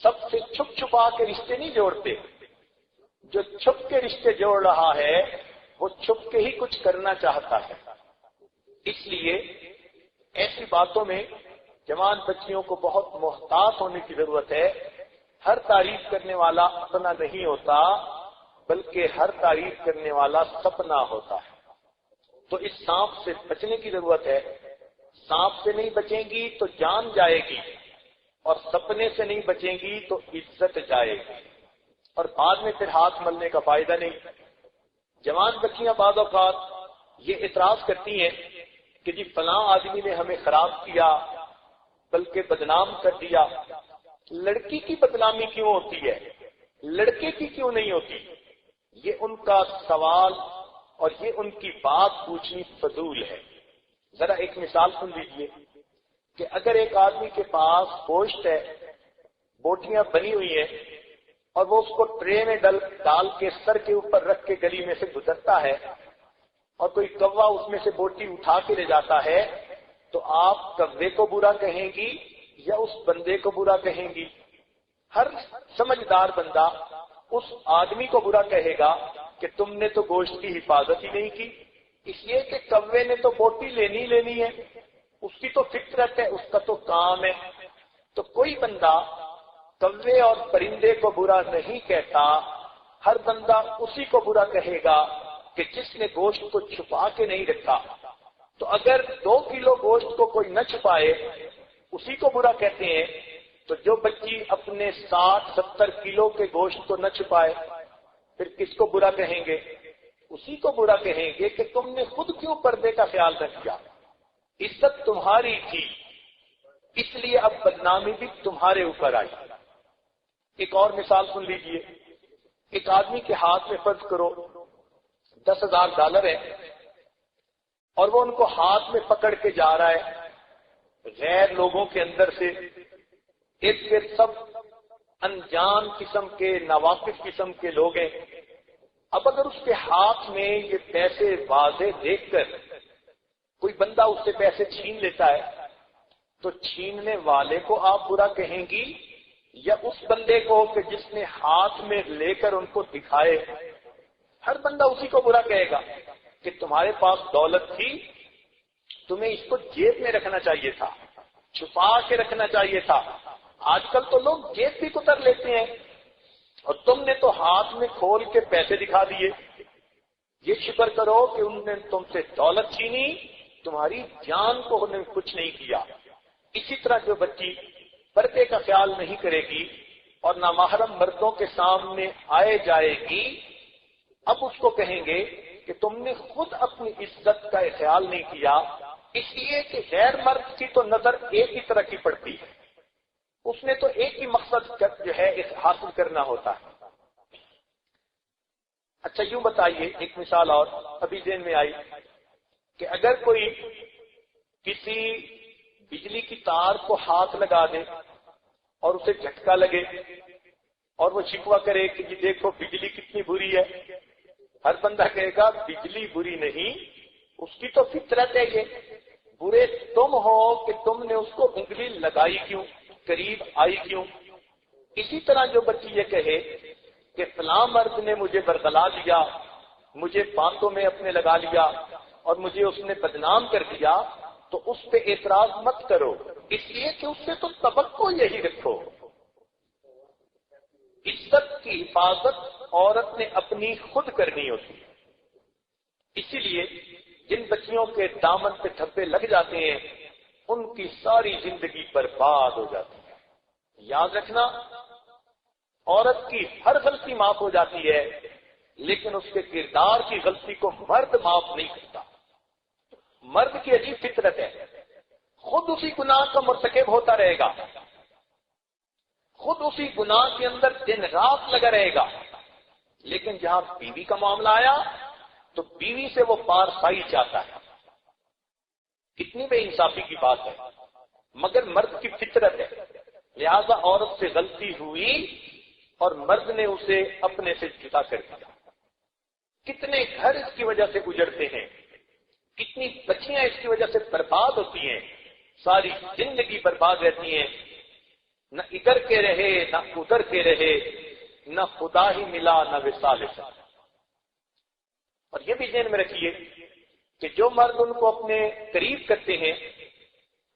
سب سے چھپ چھپا کے رشتے نہیں جوڑتے۔ جو چھپ کے رشتے جوڑ رہا ہے وہ چھپ کے ہی کچھ کرنا چاہتا ہے۔ اس لیے ایسی باتوں میں جوان بچیوں کو بہت محتاط ہونے کی ضرورت ہے۔ ہر تعریف کرنے والا اپنا نہیں ہوتا بلکہ ہر تعریف کرنے والا سپنا ہوتا ہے۔ تو اس سانپ سے بچنے کی ضرورت ہے۔ سانپ سے نہیں بچیں گی تو جان جائے گی، اور سپنے سے نہیں بچیں گی تو عزت جائے گی۔ اور بعد میں پھر ہاتھ ملنے کا فائدہ نہیں۔ جوان بچیاں بعض اوقات یہ اعتراض کرتی ہیں کہ جی فلاں آدمی نے ہمیں خراب کیا، بلکہ بدنام کر دیا۔ لڑکی کی بدنامی کیوں ہوتی ہے، لڑکے کی کیوں نہیں ہوتی؟ یہ ان کا سوال اور یہ ان کی بات پوچھنی فضول ہے۔ ذرا ایک مثال سن لیجئے کہ اگر ایک آدمی کے پاس گوشت ہے، بوٹیاں بنی ہوئی ہیں، اور وہ اس کو ٹرے میں ڈال کے سر کے اوپر رکھ کے گلی میں سے گزرتا ہے، اور کوئی کوا اس میں سے بوٹی اٹھا کے لے جاتا ہے، تو آپ کوے کو برا کہیں گی یا اس بندے کو برا کہیں گی؟ ہر سمجھدار بندہ اس آدمی کو برا کہے گا کہ تم نے تو گوشت کی حفاظت ہی نہیں کی، اس لیے کہ کوے نے تو بوٹی لینی ہے، اس کی تو فطرت ہے، اس کا تو کام ہے۔ تو کوئی بندہ کوے اور پرندے کو برا نہیں کہتا، ہر بندہ اسی کو برا کہے گا کہ جس نے گوشت کو چھپا کے نہیں رکھا۔ تو اگر 2 کلو گوشت کو کوئی نہ چھپائے، اسی کو برا کہتے ہیں، تو جو بچی اپنے 60-70 کلو کے گوشت کو نہ چھپائے، پھر کس کو برا کہیں گے؟ اسی کو برا کہیں گے کہ تم نے خود کیوں پردے کا خیال نہ کیا، عزت تمہاری تھی، اس لیے اب بدنامی بھی تمہارے اوپر آئی۔ ایک اور مثال سن لیجئے، ایک آدمی کے ہاتھ میں فرض کرو $10,000 ہے، اور وہ ان کو ہاتھ میں پکڑ کے جا رہا ہے، غیر لوگوں کے اندر سے ایک پھر سب انجان قسم کے، ناواقف قسم کے لوگ ہیں۔ اب اگر اس کے ہاتھ میں یہ پیسے واضح دیکھ کر کوئی بندہ اس سے پیسے چھین لیتا ہے، تو چھیننے والے کو آپ برا کہیں گی یا اس بندے کو کہ جس نے ہاتھ میں لے کر ان کو دکھائے؟ ہر بندہ اسی کو برا کہے گا کہ تمہارے پاس دولت تھی، تمہیں اس کو جیب میں رکھنا چاہیے تھا، چھپا کے رکھنا چاہیے تھا۔ آج کل تو لوگ جیب بھی کتر لیتے ہیں، اور تم نے تو ہاتھ میں کھول کے پیسے دکھا دیے۔ یہ شکر کرو کہ ان نے تم سے دولت چھینی، تمہاری جان کو انہوں نے کچھ نہیں کیا۔ اسی طرح جو بچی پردے کا خیال نہیں کرے گی اور نامحرم مردوں کے سامنے آئے جائے گی، اب اس کو کہیں گے کہ تم نے خود اپنی عزت کا خیال نہیں کیا، اس لیے کہ غیر مرد کی تو نظر ایک ہی طرح کی پڑتی ہے، اس نے تو ایک ہی مقصد جو ہے اس حاصل کرنا ہوتا ہے۔ اچھا یوں بتائیے، ایک مثال اور ابھی ذہن میں آئی کہ اگر کوئی کسی بجلی کی تار کو ہاتھ لگا دے اور اسے جھٹکا لگے اور وہ شکوہ کرے کہ جی دیکھو بجلی کتنی بری ہے، ہر بندہ کہے گا بجلی بری نہیں، اس کی تو فطرت ہے، یہ برے تم ہو کہ تم نے اس کو انگلی لگائی کیوں، قریب آئی کیوں۔ اسی طرح جو بچی یہ کہے کہ فلاں مرد نے مجھے برگلا لیا، مجھے باتوں میں اپنے لگا لیا اور مجھے اس نے بدنام کر دیا، تو اس پہ اعتراض مت کرو، اس لیے کہ اس سے تو توقع یہی رکھو۔ عزت کی حفاظت عورت نے اپنی خود کرنی ہوتی ہے۔ اسی لیے جن بچیوں کے دامن پہ دھبے لگ جاتے ہیں ان کی ساری زندگی برباد ہو جاتی ہے۔ یاد رکھنا، عورت کی ہر غلطی معاف ہو جاتی ہے، لیکن اس کے کردار کی غلطی کو مرد معاف نہیں کرتا۔ مرد کی عجیب فطرت ہے، خود اسی گناہ کا مرتکب ہوتا رہے گا، خود اسی گناہ کے اندر دن رات لگا رہے گا، لیکن جہاں بیوی کا معاملہ آیا تو بیوی سے وہ پارسائی چاہتا ہے۔ کتنی بے انصافی کی بات ہے، مگر مرد کی فطرت ہے، لہذا عورت سے غلطی ہوئی اور مرد نے اسے اپنے سے جدا کر دیا۔ کتنے گھر اس کی وجہ سے اجڑتے ہیں، کتنی بچیاں اس کی وجہ سے برباد ہوتی ہیں، ساری زندگی برباد رہتی ہیں، نہ ادھر کے رہے نہ ادھر کے رہے، نہ خدا ہی ملا نہ وصال سا۔ اور یہ بھی ذہن میں رکھیے کہ جو مرد ان کو اپنے قریب کرتے ہیں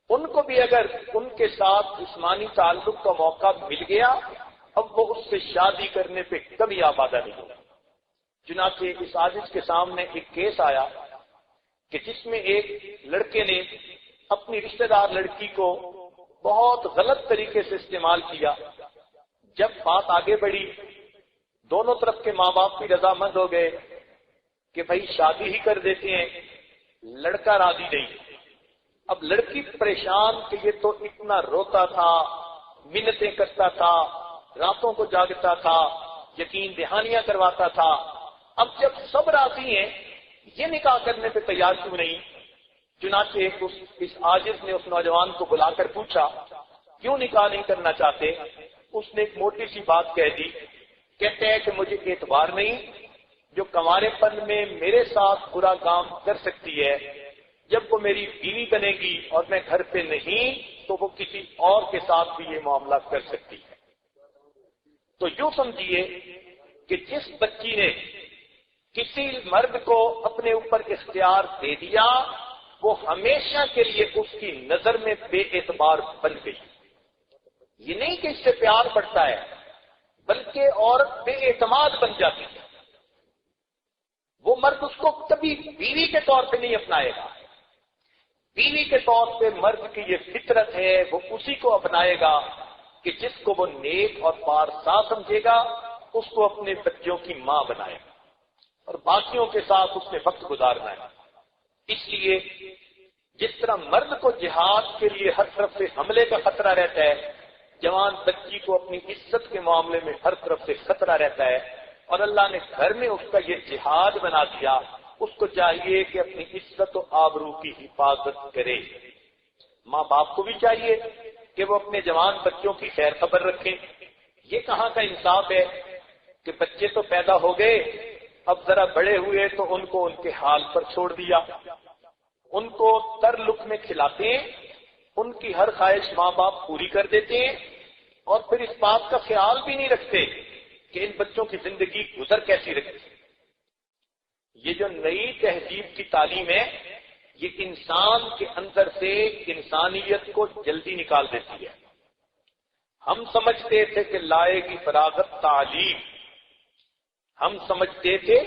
ان کو بھی اگر ان کے ساتھ جسمانی تعلق کا موقع مل گیا، اب وہ اس سے شادی کرنے پہ کبھی آبادہ نہیں ہوگا۔ چنانچہ اس عاجز کے سامنے ایک کیس آیا کہ جس میں ایک لڑکے نے اپنی رشتہ دار لڑکی کو بہت غلط طریقے سے استعمال کیا۔ جب بات آگے بڑھی دونوں طرف کے ماں باپ بھی رضامند ہو گئے کہ بھائی شادی ہی کر دیتے ہیں، لڑکا راضی نہیں۔ اب لڑکی پریشان کہ یہ تو اتنا روتا تھا، منتیں کرتا تھا، راتوں کو جاگتا تھا، یقین دہانیاں کرواتا تھا، اب جب سب راضی ہیں یہ نکاح کرنے پہ تیار کیوں نہیں؟ چنانچہ اس عاجز نے اس نوجوان کو بلا کر پوچھا کیوں نکاح نہیں کرنا چاہتے؟ اس نے ایک موٹی سی بات کہہ دی، کہتے ہیں کہ مجھے اعتبار نہیں، جو کنوارے پن میں میرے ساتھ برا کام کر سکتی ہے، جب وہ میری بیوی بنے گی اور میں گھر پہ نہیں تو وہ کسی اور کے ساتھ بھی یہ معاملہ کر سکتی ہے۔ تو یوں سمجھیے کہ جس بچی نے کسی مرد کو اپنے اوپر اختیار دے دیا وہ ہمیشہ کے لیے اس کی نظر میں بے اعتبار بن گئی۔ یہ نہیں کہ اس سے پیار بڑھتا ہے بلکہ عورت بے اعتماد بن جاتی ہے۔ وہ مرد اس کو کبھی بیوی کے طور پہ نہیں اپنائے گا، بیوی کے طور پہ مرد کی یہ فطرت ہے، وہ اسی کو اپنائے گا کہ جس کو وہ نیک اور پارسا سمجھے گا اس کو اپنے بچوں کی ماں بنائے گا اور باقیوں کے ساتھ اس نے وقت گزارنا ہے۔ اس لیے جس طرح مرد کو جہاد کے لیے ہر طرف سے حملے کا خطرہ رہتا ہے، جوان بچی کو اپنی عزت کے معاملے میں ہر طرف سے خطرہ رہتا ہے، اور اللہ نے گھر میں اس کا یہ جہاد بنا دیا، اس کو چاہیے کہ اپنی عزت و آبرو کی حفاظت کرے۔ ماں باپ کو بھی چاہیے کہ وہ اپنے جوان بچوں کی خیر خبر رکھیں۔ یہ کہاں کا انصاف ہے کہ بچے تو پیدا ہو گئے، اب ذرا بڑے ہوئے تو ان کو ان کے حال پر چھوڑ دیا، ان کو تر لک میں کھلاتے ہیں، ان کی ہر خواہش ماں باپ پوری کر دیتے ہیں، اور پھر اس بات کا خیال بھی نہیں رکھتے کہ ان بچوں کی زندگی گزر کیسی رکھتی۔ یہ جو نئی تہذیب کی تعلیم ہے یہ انسان کے اندر سے انسانیت کو جلدی نکال دیتی ہے۔ ہم سمجھتے تھے کہ لائے گی فراغت تعلیم، ہم سمجھتے تھے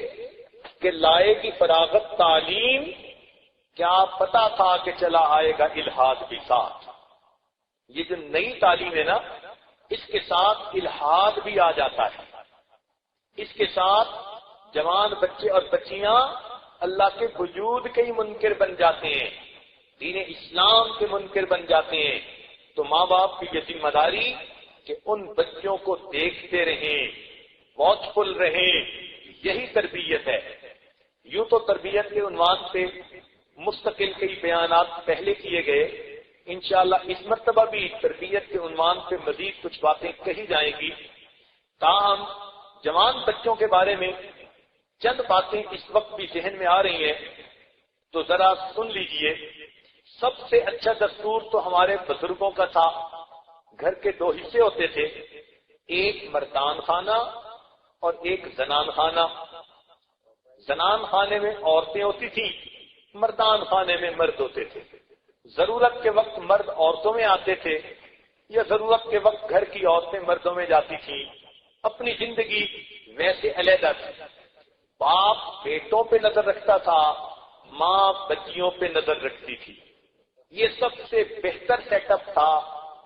کہ لائے گی فراغت تعلیم، کیا پتا تھا کہ چلا آئے گا الحاد بھی ساتھ۔ یہ جو نئی تعلیم ہے نا اس کے ساتھ الحاد بھی آ جاتا ہے، اس کے ساتھ جوان بچے اور بچیاں اللہ کے وجود کے ہی منکر بن جاتے ہیں، دین اسلام کے منکر بن جاتے ہیں۔ تو ماں باپ کی یہ ذمہ داری کہ ان بچوں کو دیکھتے رہیں، واچ فل رہیں، یہی تربیت ہے۔ یوں تو تربیت کے عنوان سے مستقل کئی بیانات پہلے کیے گئے، انشاءاللہ اس مرتبہ بھی تربیت کے عنوان سے مزید کچھ باتیں کہی جائیں گی۔ تاہم جوان بچوں کے بارے میں چند باتیں اس وقت بھی ذہن میں آ رہی ہیں تو ذرا سن لیجئے۔ سب سے اچھا دستور تو ہمارے بزرگوں کا تھا۔ گھر کے دو حصے ہوتے تھے، ایک مردان خانہ اور ایک زنان خانہ۔ زنان خانے میں عورتیں ہوتی تھیں، مردان خانے میں مرد ہوتے تھے۔ ضرورت کے وقت مرد عورتوں میں آتے تھے یا ضرورت کے وقت گھر کی عورتیں مردوں میں جاتی تھیں، اپنی زندگی ویسے علیحدہ تھی۔ باپ بیٹوں پہ نظر رکھتا تھا، ماں بچیوں پہ نظر رکھتی تھی۔ یہ سب سے بہتر سیٹ اپ تھا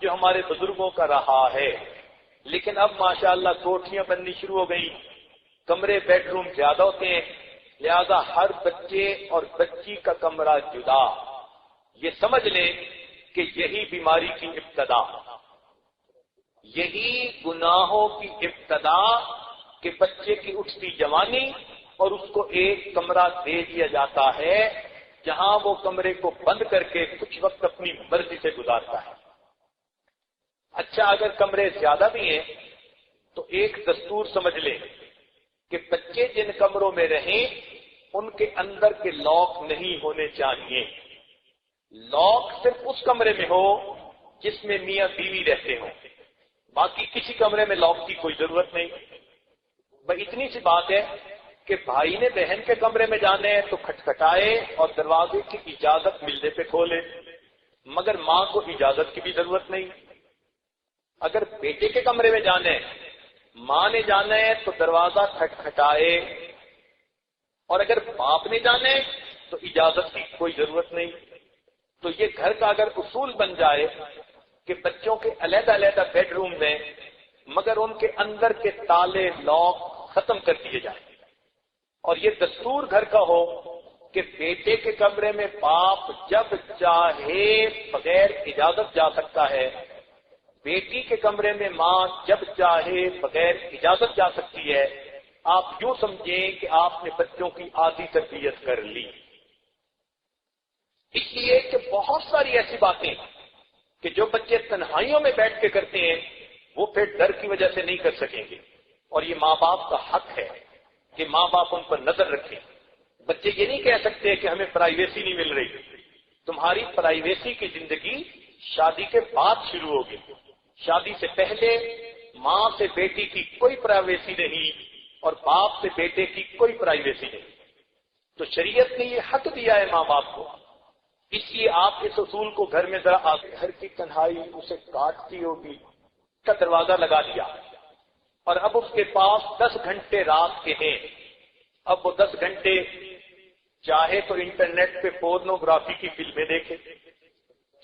جو ہمارے بزرگوں کا رہا ہے۔ لیکن اب ماشاءاللہ کوٹھیاں بننی شروع ہو گئی، کمرے بیڈ روم زیادہ ہوتے ہیں، لہذا ہر بچے اور بچی کا کمرہ جدا۔ یہ سمجھ لیں کہ یہی بیماری کی ابتدا، یہی گناہوں کی ابتدا کہ بچے کی اٹھتی جوانی اور اس کو ایک کمرہ دے دیا جاتا ہے جہاں وہ کمرے کو بند کر کے کچھ وقت اپنی مرضی سے گزارتا ہے۔ اچھا اگر کمرے زیادہ بھی ہیں تو ایک دستور سمجھ لیں کہ بچے جن کمروں میں رہیں ان کے اندر کے لاک نہیں ہونے چاہیے۔ لاک صرف اس کمرے میں ہو جس میں میاں بیوی رہتے ہوں، باقی کسی کمرے میں لاک کی کوئی ضرورت نہیں۔ بس اتنی سی بات ہے کہ بھائی نے بہن کے کمرے میں جانا ہے تو کھٹکھٹائے اور دروازے کی اجازت ملنے پہ کھولے، مگر ماں کو اجازت کی بھی ضرورت نہیں۔ اگر بیٹے کے کمرے میں جانا ہے، ماں نے جانا ہے تو دروازہ کھٹکھٹائے، اور اگر باپ نے جانا ہے تو اجازت کی کوئی ضرورت نہیں۔ تو یہ گھر کا اگر اصول بن جائے کہ بچوں کے علیحدہ علیحدہ بیڈ روم میں، مگر ان کے اندر کے تالے لاک ختم کر دیے جائیں اور یہ دستور گھر کا ہو کہ بیٹے کے کمرے میں باپ جب چاہے بغیر اجازت جا سکتا ہے، بیٹی کے کمرے میں ماں جب چاہے بغیر اجازت جا سکتی ہے. آپ یوں سمجھیں کہ آپ نے بچوں کی آدھی تربیت کر لی. اس لیے کہ بہت ساری ایسی باتیں کہ جو بچے تنہائیوں میں بیٹھ کے کرتے ہیں وہ پھر ڈر کی وجہ سے نہیں کر سکیں گے، اور یہ ماں باپ کا حق ہے کہ ماں باپ ان پر نظر رکھیں. بچے یہ نہیں کہہ سکتے کہ ہمیں پرائیویسی نہیں مل رہی. تمہاری پرائیویسی کی زندگی شادی کے بعد شروع ہوگی. شادی سے پہلے ماں سے بیٹی کی کوئی پرائیویسی نہیں اور باپ سے بیٹے کی کوئی پرائیویسی نہیں. تو شریعت نے یہ حق دیا ہے ماں باپ کو. اس لیے آپ اس اصول کو گھر میں ذرا گھر کی تنہائی اسے کاٹتی ہوگی کا دروازہ لگا دیا اور اب اس کے پاس 10 گھنٹے رات کے ہیں. اب وہ 10 گھنٹے چاہے تو انٹرنیٹ پہ پورنوگرافی کی فلمیں دیکھے،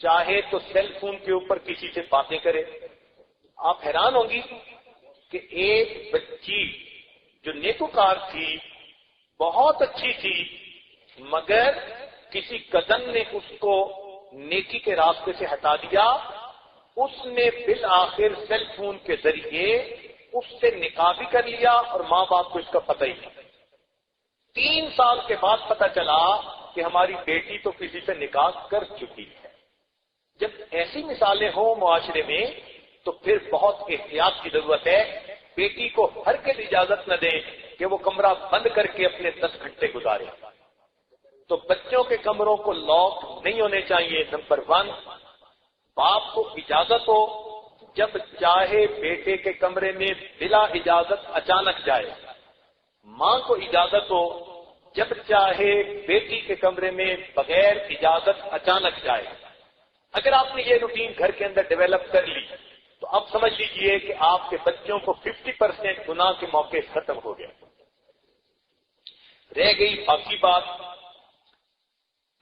چاہے تو سیل فون کے اوپر کسی سے باتیں کرے. آپ حیران ہوں گی کہ ایک بچی جو نیکوکار تھی، بہت اچھی تھی، مگر کسی کزن نے اس کو نیکی کے راستے سے ہٹا دیا. اس نے بالآخر سیل فون کے ذریعے اس سے نکاح بھی کر لیا اور ماں باپ کو اس کا پتہ ہی نہیں. 3 سال کے بعد پتہ چلا کہ ہماری بیٹی تو کسی سے نکاح کر چکی ہے. جب ایسی مثالیں ہوں معاشرے میں تو پھر بہت احتیاط کی ضرورت ہے. بیٹی کو ہرگز اجازت نہ دیں کہ وہ کمرہ بند کر کے اپنے 10 گھنٹے گزارے. تو بچوں کے کمروں کو لاک نہیں ہونے چاہیے. نمبر 1، باپ کو اجازت ہو جب چاہے بیٹے کے کمرے میں بلا اجازت اچانک جائے. ماں کو اجازت ہو جب چاہے بیٹی کے کمرے میں بغیر اجازت اچانک جائے. اگر آپ نے یہ روٹین گھر کے اندر ڈیولپ کر لی تو اب سمجھ لیجئے کہ آپ کے بچوں کو 50% گناہ کے موقع ختم ہو گئے. رہ گئی باقی بات،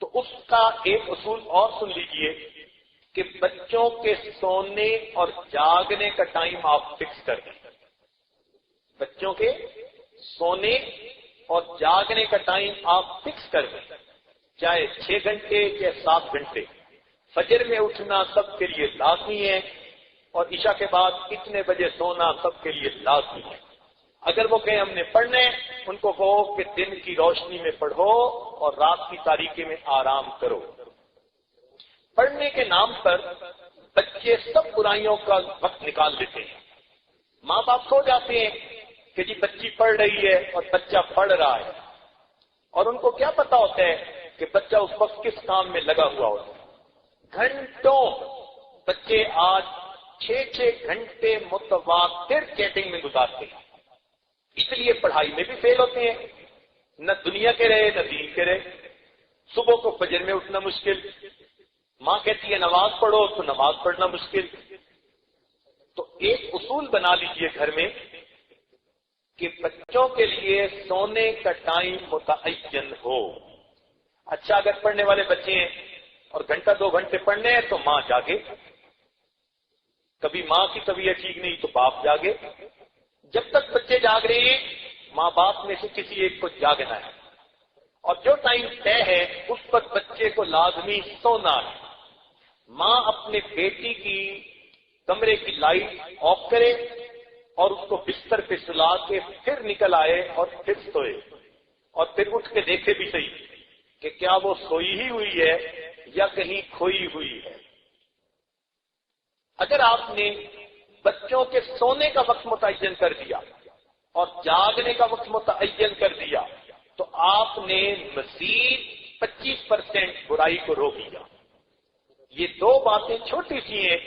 تو اس کا ایک اصول اور سن لیجئے کہ بچوں کے سونے اور جاگنے کا ٹائم آپ فکس کر دیں. بچوں کے سونے اور جاگنے کا ٹائم آپ فکس کر دیں، چاہے 6 گھنٹے یا 7 گھنٹے. فجر میں اٹھنا سب کے لیے لازمی ہے اور عشاء کے بعد اتنے بجے سونا سب کے لیے لازمی ہے. اگر وہ کہیں ہم نے پڑھنا ہے، ان کو کہو کہ دن کی روشنی میں پڑھو اور رات کی تاریکی میں آرام کرو. پڑھنے کے نام پر بچے سب برائیوں کا وقت نکال لیتے ہیں. ماں باپ سو جاتے ہیں کہ جی بچی پڑھ رہی ہے اور بچہ پڑھ رہا ہے، اور ان کو کیا پتا ہوتا ہے کہ بچہ اس وقت کس کام میں لگا ہوا ہوتا ہے. گھنٹوں بچے آج 6 گھنٹے متواتر چیٹنگ میں گزارتے ہیں. اس لیے پڑھائی میں بھی فیل ہوتے ہیں، نہ دنیا کے رہے نہ دین کے رہے. صبح کو فجر میں اٹھنا مشکل، ماں کہتی ہے نماز پڑھو تو نماز پڑھنا مشکل. تو ایک اصول بنا لیجئے گھر میں کہ بچوں کے لیے سونے کا ٹائم متعین ہو. اچھا، اگر پڑھنے والے بچے ہیں اور گھنٹہ 2 گھنٹے پڑھنے ہیں تو ماں جاگے. کبھی ماں کی طبیعت ٹھیک نہیں تو باپ جاگے. جب تک بچے جاگ رہے ہیں ماں باپ میں سے کسی ایک کو جاگنا ہے، اور جو ٹائم طے ہے اس پر بچے کو لازمی سونا ہے. ماں اپنے بیٹی کی کمرے کی لائٹ آف کرے اور اس کو بستر پہ سلا کے پھر نکل آئے اور پھر سوئے، اور پھر اٹھ کے دیکھے بھی صحیح کہ کیا وہ سوئی ہی ہوئی ہے یا کہیں کھوئی ہوئی ہے. اگر آپ نے بچوں کے سونے کا وقت متعین کر دیا اور جاگنے کا وقت متعین کر دیا تو آپ نے مزید 25% برائی کو روک لیا. یہ 2 باتیں چھوٹی سی ہیں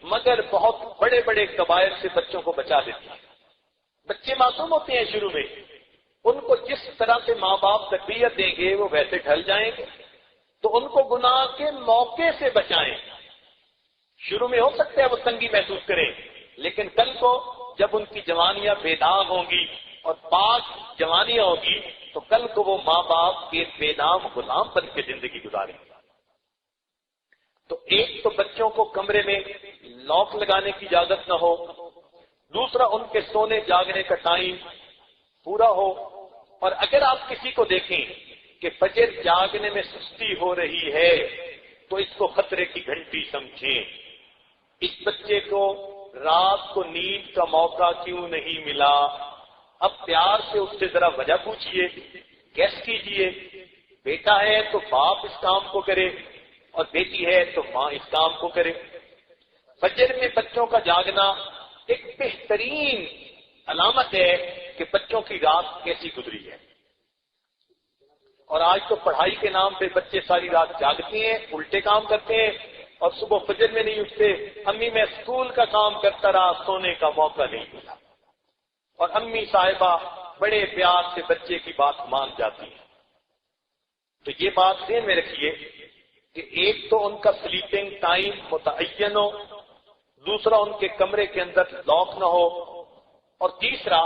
مگر بہت بڑے بڑے کبائر سے بچوں کو بچا دیتی ہیں. بچے معصوم ہوتے ہیں شروع میں، ان کو جس طرح سے ماں باپ تربیت دیں گے وہ ویسے ڈھل جائیں گے. تو ان کو گناہ کے موقع سے بچائیں. شروع میں ہو سکتا ہے وہ تنگی محسوس کریں، لیکن کل کو جب ان کی جوانیاں بے داغ ہوں گی اور پاک جوانیاں ہوں گی تو کل کو وہ ماں باپ کے بے نام غلام بن کے زندگی گزاریں گے. تو ایک تو بچوں کو کمرے میں لاک لگانے کی اجازت نہ ہو، دوسرا ان کے سونے جاگنے کا ٹائم پورا ہو. اور اگر آپ کسی کو دیکھیں کہ فجر جاگنے میں سستی ہو رہی ہے تو اس کو خطرے کی گھنٹی سمجھیں. اس بچے کو رات کو نیند کا موقع کیوں نہیں ملا؟ اب پیار سے اس سے ذرا وجہ پوچھئے، گیس کیجئے. بیٹا ہے تو باپ اس کام کو کرے اور بیٹی ہے تو ماں اس کام کو کرے. فجر میں بچوں کا جاگنا ایک بہترین علامت ہے کہ بچوں کی رات کیسی گزری ہے. اور آج تو پڑھائی کے نام پہ بچے ساری رات جاگتے ہیں، الٹے کام کرتے ہیں اور صبح فجر میں نہیں اٹھتے. امی میں اسکول کا کام کرتا رہا، سونے کا موقع نہیں ملا. اور امی صاحبہ بڑے پیار سے بچے کی بات مان جاتی ہیں. تو یہ بات ذہن میں رکھیے کہ ایک تو ان کا سلیپنگ ٹائم متعین ہو، دوسرا ان کے کمرے کے اندر لاک نہ ہو، اور تیسرا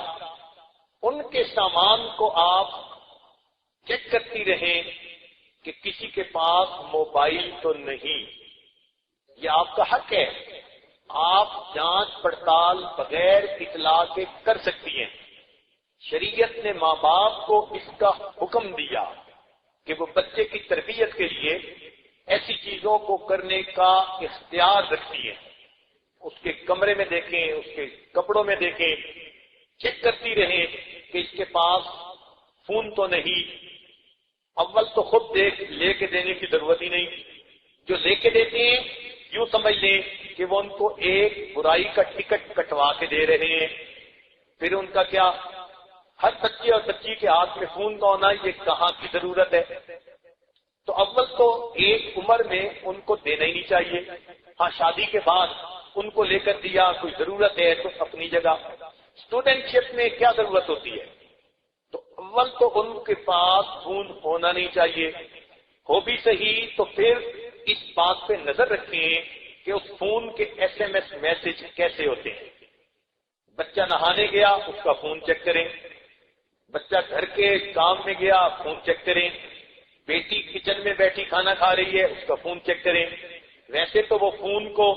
ان کے سامان کو آپ چیک کرتی رہیں کہ کسی کے پاس موبائل تو نہیں. یہ آپ کا حق ہے، آپ جانچ پڑتال بغیر اطلاع کے کر سکتی ہیں. شریعت نے ماں باپ کو اس کا حکم دیا کہ وہ بچے کی تربیت کے لیے ایسی چیزوں کو کرنے کا اختیار رکھتی ہیں. اس کے کمرے میں دیکھیں، اس کے کپڑوں میں دیکھیں، چیک کرتی رہیں کہ اس کے پاس فون تو نہیں. اول تو خود لے کے دینے کی ضرورت ہی نہیں. جو لے کے دیتے ہیں یوں سمجھ لیں کہ وہ ان کو ایک برائی کا ٹکٹ کٹوا کے دے رہے ہیں. پھر ان کا کیا، ہر بچے اور بچی کے ہاتھ میں فون کا ہونا یہ کہاں کی ضرورت ہے؟ تو اول تو ایک عمر میں ان کو دینا ہی نہیں چاہیے. ہاں شادی کے بعد ان کو لے کر دیا، کوئی ضرورت ہے تو اپنی جگہ. اسٹوڈنٹ شپ میں کیا ضرورت ہوتی ہے؟ تو اول تو ان کے پاس فون ہونا نہیں چاہیے. ہو بھی صحیح تو پھر اس بات پہ نظر رکھیں کہ اس فون کے ایس ایم ایس میسج کیسے ہوتے ہیں. بچہ نہانے گیا اس کا فون چیک کریں، بچہ گھر کے کام میں گیا فون چیک کریں، بیٹی کچن میں بیٹھی کھانا کھا رہی ہے اس کا فون چیک کریں. ویسے تو وہ فون کو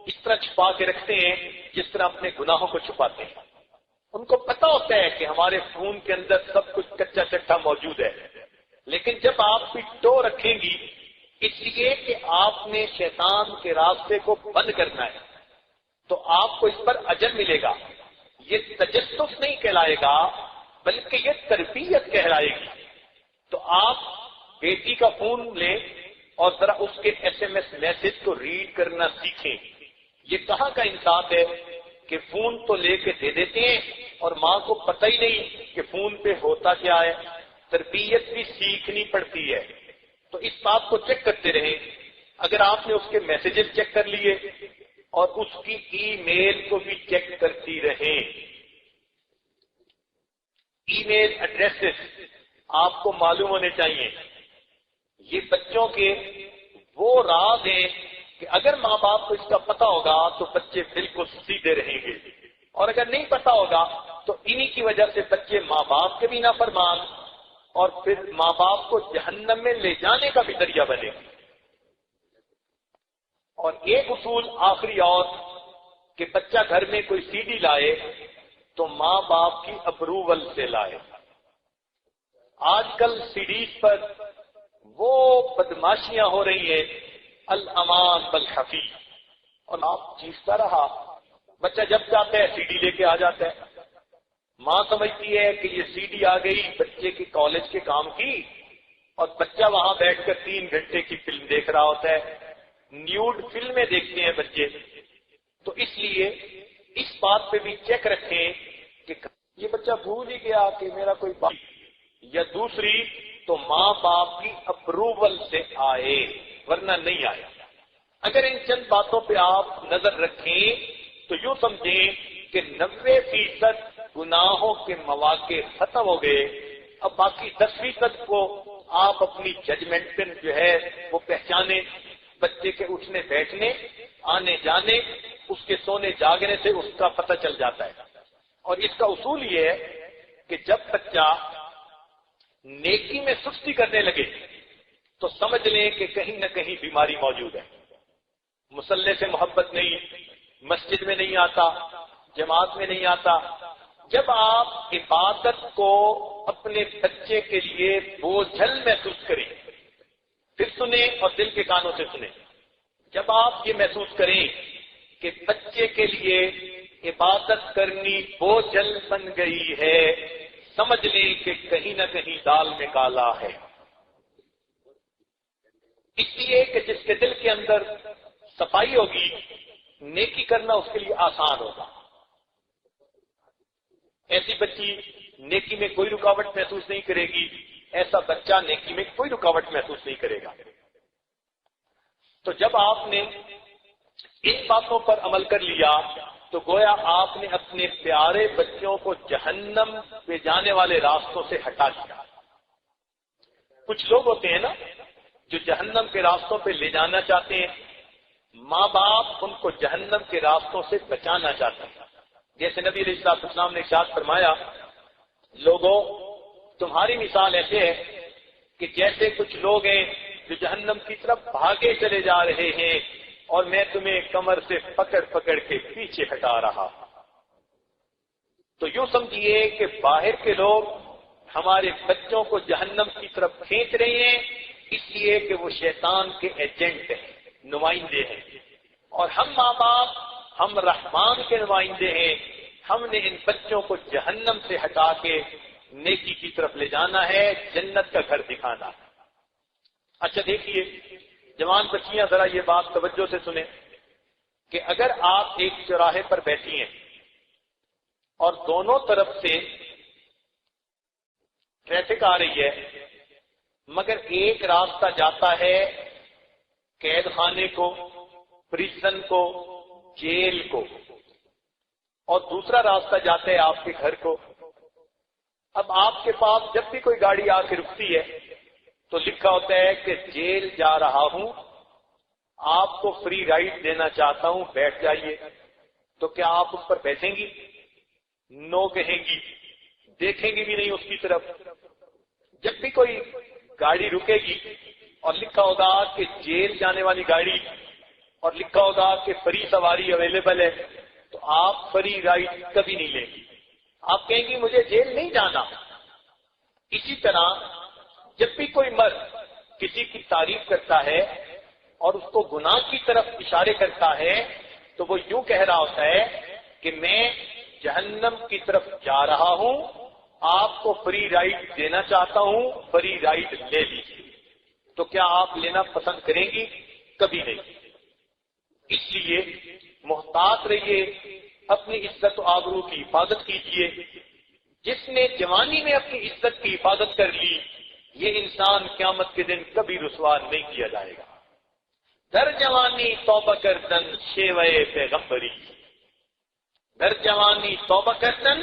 اس طرح چھپا کے رکھتے ہیں جس طرح اپنے گناہوں کو چھپاتے ہیں. ان کو پتا ہوتا ہے کہ ہمارے فون کے اندر سب کچھ کچا چٹا موجود ہے. لیکن جب آپ ٹو رکھیں گی اس لیے کہ آپ نے شیطان کے راستے کو بند کرنا ہے تو آپ کو اس پر اجر ملے گا. یہ تجسس نہیں کہلائے گا بلکہ یہ تربیت کہلائے گی. تو آپ بیٹی کا فون لیں اور ذرا اس کے ایس ایم ایس میسج کو ریڈ کرنا سیکھیں. یہ کہاں کا انصاف ہے کہ فون تو لے کے دے دیتے ہیں اور ماں کو پتہ ہی نہیں کہ فون پہ ہوتا کیا ہے. تربیت بھی سیکھنی پڑتی ہے. تو اس بات کو چیک کرتے رہیں. اگر آپ نے اس کے میسیجز چیک کر لیے اور اس کی ای میل کو بھی چیک کرتی رہیں. ای میل ایڈریسز آپ کو معلوم ہونے چاہیے. یہ بچوں کے وہ راز ہیں کہ اگر ماں باپ کو اس کا پتہ ہوگا تو بچے بالکل سیدھے رہیں گے، اور اگر نہیں پتہ ہوگا تو انہی کی وجہ سے بچے ماں باپ کے بھی نافرمان اور پھر ماں باپ کو جہنم میں لے جانے کا بھی ذریعہ بنے. اور ایک اصول آخری اور کہ بچہ گھر میں کوئی سی ڈی لائے تو ماں باپ کی اپروول سے لائے. آج کل سی ڈیز پر وہ بدماشیاں ہو رہی ہیں الامان بالحفی، اور آپ چیختا رہا. بچہ جب چاہتا ہے سی ڈی لے کے آ جاتا ہے. ماں سمجھتی ہے کہ یہ سی ڈی آ گئی بچے کے کالج کے کام کی، اور بچہ وہاں بیٹھ کر 3 گھنٹے کی فلم دیکھ رہا ہوتا ہے. نیوڈ فلمیں دیکھتے ہیں بچے. تو اس لیے اس بات پہ بھی چیک رکھیں کہ یہ بچہ بھول ہی گیا کہ میرا کوئی باپ، یا دوسری تو ماں باپ کی اپروول سے آئے ورنہ نہیں آئے. اگر ان چند باتوں پہ آپ نظر رکھیں تو یوں سمجھیں کہ 90% گناہوں کے مواقع ختم ہو گئے. اب باقی 10% کو آپ اپنی ججمنٹ پہ جو ہے وہ پہچانے. بچے کے اٹھنے بیٹھنے، آنے جانے، اس کے سونے جاگنے سے اس کا پتہ چل جاتا ہے. اور اس کا اصول یہ ہے کہ جب بچہ نیکی میں سستی کرنے لگے تو سمجھ لیں کہ کہیں نہ کہیں بیماری موجود ہے. مصلی سے محبت نہیں، مسجد میں نہیں آتا، جماعت میں نہیں آتا، جب آپ عبادت کو اپنے بچے کے لیے بوجھل محسوس کریں، پھر سنیں اور دل کے کانوں سے سنیں، جب آپ یہ محسوس کریں کہ بچے کے لیے عبادت کرنی بوجھل بن گئی ہے، سمجھ لیں کہ کہیں نہ کہیں دال میں کالا ہے۔ اس لیے کہ جس کے دل کے اندر صفائی ہوگی، نیکی کرنا اس کے لیے آسان ہوگا۔ ایسی بچی نیکی میں کوئی رکاوٹ محسوس نہیں کرے گی، ایسا بچہ نیکی میں کوئی رکاوٹ محسوس نہیں کرے گا۔ تو جب آپ نے ان باتوں پر عمل کر لیا تو گویا آپ نے اپنے پیارے بچوں کو جہنم پہ جانے والے راستوں سے ہٹا دیا۔ کچھ لوگ ہوتے ہیں نا جو جہنم کے راستوں پہ لے جانا چاہتے ہیں، ماں باپ ان کو جہنم کے راستوں سے بچانا چاہتے ہیں۔ جیسے نبی علیہ السلام نے ارشاد فرمایا، لوگوں تمہاری مثال ایسے ہے کہ جیسے کچھ لوگ ہیں جو جہنم کی طرف بھاگے چلے جا رہے ہیں اور میں تمہیں کمر سے پکڑ پکڑ کے پیچھے ہٹا رہا۔ تو یوں سمجھیے کہ باہر کے لوگ ہمارے بچوں کو جہنم کی طرف کھینچ رہے ہیں، اس لیے کہ وہ شیطان کے ایجنٹ ہیں، نمائندے ہیں، اور ہم ماں باپ، ہم رحمان کے نمائندے ہیں۔ ہم نے ان بچوں کو جہنم سے ہٹا کے نیکی کی طرف لے جانا ہے، جنت کا گھر دکھانا ہے۔ اچھا دیکھیے جوان بچیاں، ذرا یہ بات توجہ سے سنیں کہ اگر آپ ایک چوراہے پر بیٹھی ہیں اور دونوں طرف سے ٹریفک آ رہی ہے، مگر ایک راستہ جاتا ہے قید خانے کو، پریزن کو، جیل کو، اور دوسرا راستہ جاتا ہے آپ کے گھر کو۔ اب آپ کے پاس جب بھی کوئی گاڑی آ کے رکتی ہے تو لکھا ہوتا ہے کہ جیل جا رہا ہوں، آپ کو فری رائڈ دینا چاہتا ہوں، بیٹھ جائیے۔ تو کیا آپ اس پر بیٹھیں گی؟ نو کہیں گی، دیکھیں گی بھی نہیں اس کی طرف۔ جب بھی کوئی گاڑی رکے گی اور لکھا ہوگا کہ جیل جانے والی گاڑی اور لکھا ہوگا کہ فری سواری اویلیبل ہے، تو آپ فری رائڈ کبھی نہیں لیں گی، آپ کہیں گی مجھے جیل نہیں جانا۔ اسی طرح جب بھی کوئی مرد کسی کی تعریف کرتا ہے اور اس کو گناہ کی طرف اشارے کرتا ہے تو وہ یوں کہہ رہا ہوتا ہے کہ میں جہنم کی طرف جا رہا ہوں، آپ کو فری رائڈ دینا چاہتا ہوں، فری رائڈ لے لیجیے۔ تو کیا آپ لینا پسند کریں گی؟ کبھی نہیں۔ اس لیے محتاط رہیے، اپنی عزت و آبرو کی حفاظت کیجیے۔ جس نے جوانی میں اپنی عزت کی حفاظت کر لی، یہ انسان قیامت کے دن کبھی رسوا نہیں کیا جائے گا۔ در جوانی توبہ کردن شیوے پیغمبری، در جوانی توبہ کردن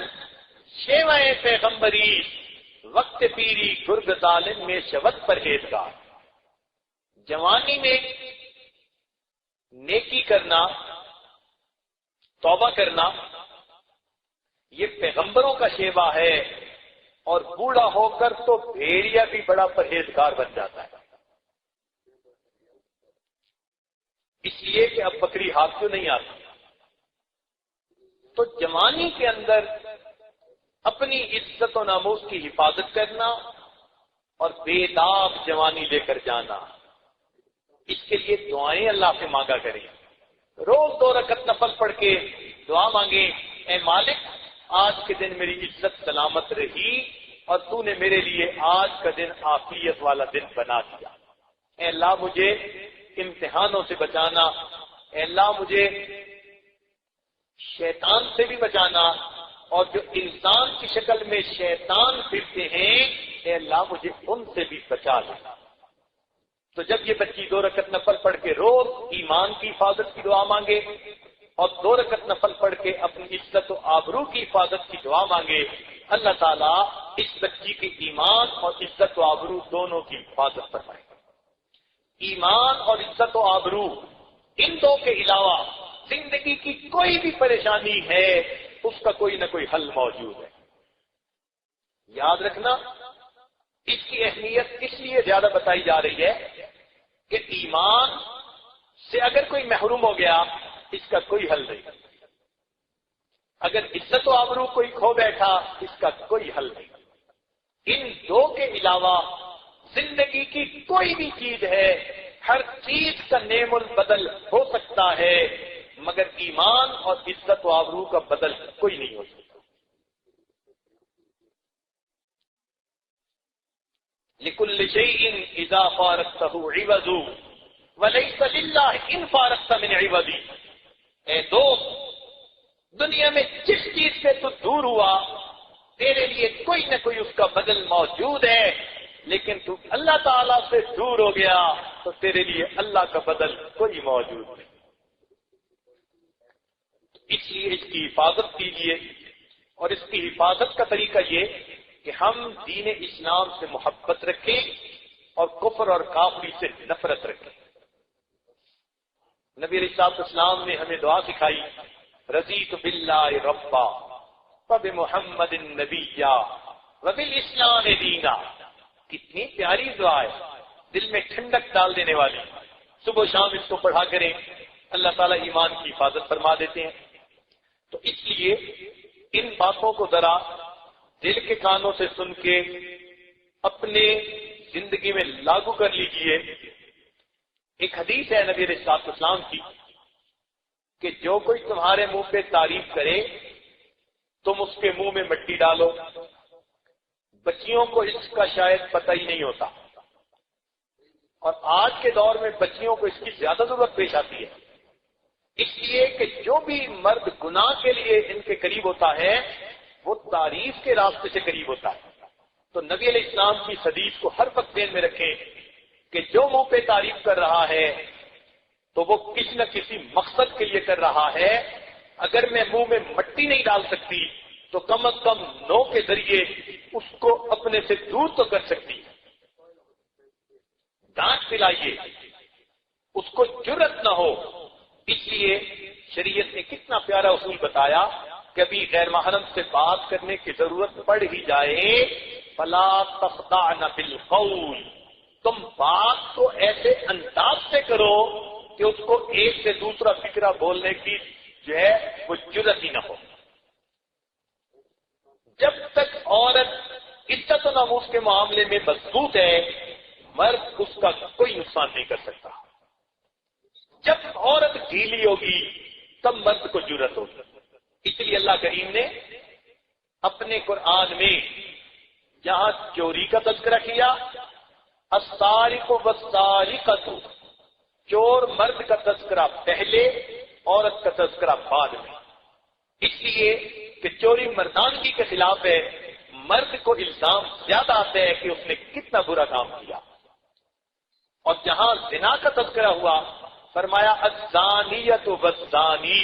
شیوے پیغمبری، وقت پیری گرگ ظالم میں شبد پرہیزگار۔ جوانی میں نیکی کرنا، توبہ کرنا، یہ پیغمبروں کا شیوا ہے، اور بوڑھا ہو کر تو بھیڑیا بھی بڑا پرہیزگار بن جاتا ہے۔ اس لیے کہ اب بکری ہاتھ کیوں نہیں آتی۔ تو جوانی کے اندر اپنی عزت و ناموس کی حفاظت کرنا اور بے داغ جوانی لے کر جانا، اس کے لیے دعائیں اللہ سے مانگا کریں۔ روز 2 رکعت نفل پڑھ کے دعا مانگیں، اے مالک آج کے دن میری عزت سلامت رہی اور تو نے میرے لیے آج کا دن عافیت والا دن بنا دیا۔ اے اللہ مجھے امتحانوں سے بچانا، اے اللہ مجھے شیطان سے بھی بچانا، اور جو انسان کی شکل میں شیطان پھرتے ہیں اے اللہ مجھے ان سے بھی بچا لینا۔ تو جب یہ بچی 2 رکعت نفل پڑھ کے روز ایمان کی حفاظت کی دعا مانگے اور 2 رکعت نفل پڑھ کے اپنی عزت و آبرو کی حفاظت کی دعا مانگے، اللہ تعالیٰ اس بچی کے ایمان اور عزت و آبرو دونوں کی حفاظت فرمائے۔ ایمان اور عزت و آبرو، ان دو کے علاوہ زندگی کی کوئی بھی پریشانی ہے اس کا کوئی نہ کوئی حل موجود ہے۔ یاد رکھنا، اس کی اہمیت اس لیے زیادہ بتائی جا رہی ہے کہ ایمان سے اگر کوئی محروم ہو گیا اس کا کوئی حل نہیں۔ اگر عزت و آبرو کوئی کھو بیٹھا اس کا کوئی حل نہیں. ان دو کے علاوہ زندگی کی کوئی بھی چیز ہے، ہر چیز کا نعم البدل ہو سکتا ہے، مگر ایمان اور عزت و آبرو کا بدل کوئی نہیں ہو سکتا. لِكُلِّ شَيْءٍ إِذَا فَارَقْتَهُ عِوَضٌ وَلَيْسَ لِلَّهِ إِنْ فَارَقْتَ مِنْ عِوَضٍ. اے دوست، دنیا میں جس چیز سے تو دور ہوا تیرے لیے کوئی نہ کوئی اس کا بدل موجود ہے، لیکن تو اللہ تعالیٰ سے دور ہو گیا تو تیرے لیے اللہ کا بدل کوئی موجود نہیں. اس لیے اس کی حفاظت کیجیے، اور اس کی حفاظت کا طریقہ یہ کہ ہم دین اسلام سے محبت رکھیں اور کفر اور کافری سے نفرت رکھیں. نبی علیہ السلام نے ہمیں دعا سکھائی، رضیت باللہ ربا وبمحمد نبیا وبالاسلام دینا. کتنی پیاری دعا ہے، دل میں ٹھنڈک ڈال دینے والی. صبح و شام اس کو پڑھا کریں، اللہ تعالیٰ ایمان کی حفاظت فرما دیتے ہیں. تو اس لیے ان باتوں کو ذرا دل کے کانوں سے سن کے اپنے زندگی میں لاگو کر لیجئے. ایک حدیث ہے نبی علیہ السلام کی کہ جو کوئی تمہارے منہ پہ تعریف کرے تم اس کے منہ میں مٹی ڈالو. بچیوں کو اس کا شاید پتہ ہی نہیں ہوتا، اور آج کے دور میں بچیوں کو اس کی زیادہ ضرورت پیش آتی ہے، اس لیے کہ جو بھی مرد گناہ کے لیے ان کے قریب ہوتا ہے وہ تعریف کے راستے سے قریب ہوتا ہے. تو نبی علیہ السلام کی حدیث کو ہر وقت ذہن میں رکھیں کہ جو منہ پہ تعریف کر رہا ہے تو وہ کسی نہ کسی مقصد کے لیے کر رہا ہے. اگر میں منہ میں مٹی نہیں ڈال سکتی تو کم از کم نو کے ذریعے اس کو اپنے سے دور تو کر سکتی. ڈانٹ پلائیے، اس کو جرأت نہ ہو. اس لیے شریعت نے کتنا پیارا اصول بتایا، کبھی غیر محرم سے بات کرنے کی ضرورت پڑ ہی جائے فلا تخضعن بالقول. تم بات کو ایسے انداز سے کرو کہ اس کو ایک سے دوسرا فکرہ بولنے کی جو ہے وہ جرأت ہی نہ ہو. جب تک عورت عزت و ناموس کے معاملے میں مضبوط ہے، مرد اس کا کوئی نقصان نہیں کر سکتا. جب عورت ڈھیلی ہوگی تب مرد کو جرأت ہوگی. اس لیے اللہ کریم نے اپنے قرآن میں جہاں چوری کا تذکرہ کیا، السارق والسارقۃ، چور مرد کا تذکرہ پہلے، عورت کا تذکرہ بعد میں. اس لیے کہ چوری مردانگی کے خلاف ہے، مرد کو الزام زیادہ آتا ہے کہ اس نے کتنا برا کام کیا. اور جہاں زنا کا تذکرہ ہوا فرمایا الزانیۃ والزانی،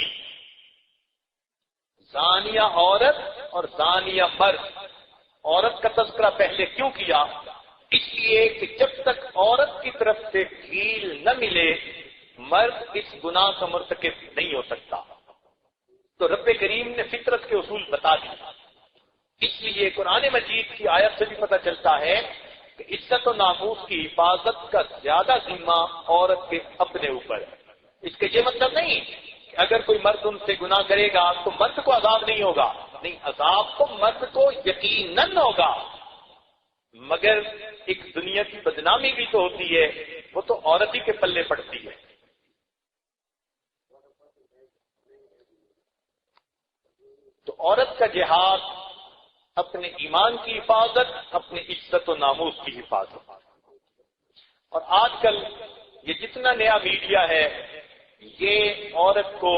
زانیہ عورت اور زانیہ مرد. عورت کا تذکرہ پہلے کیوں کیا؟ اس لیے کہ جب تک عورت کی طرف سے ڈھیل نہ ملے مرد اس گناہ کا مرتکب نہیں ہو سکتا. تو رب کریم نے فطرت کے اصول بتا دی. اس لیے قرآن مجید کی آیت سے بھی پتہ چلتا ہے کہ عزت و ناموس کی حفاظت کا زیادہ ذمہ عورت کے اپنے اوپر ہے. اس کا یہ مطلب نہیں کہ اگر کوئی مرد ان سے گناہ کرے گا تو مرد کو عذاب نہیں ہوگا. نہیں، عذاب تو مرد کو یقیناً ہوگا، مگر ایک دنیا کی بدنامی بھی تو ہوتی ہے، وہ تو عورت ہی کے پلے پڑتی ہے. تو عورت کا جہاد اپنے ایمان کی حفاظت، اپنے عزت و ناموس کی حفاظت. اور آج کل یہ جتنا نیا میڈیا ہے یہ عورت کو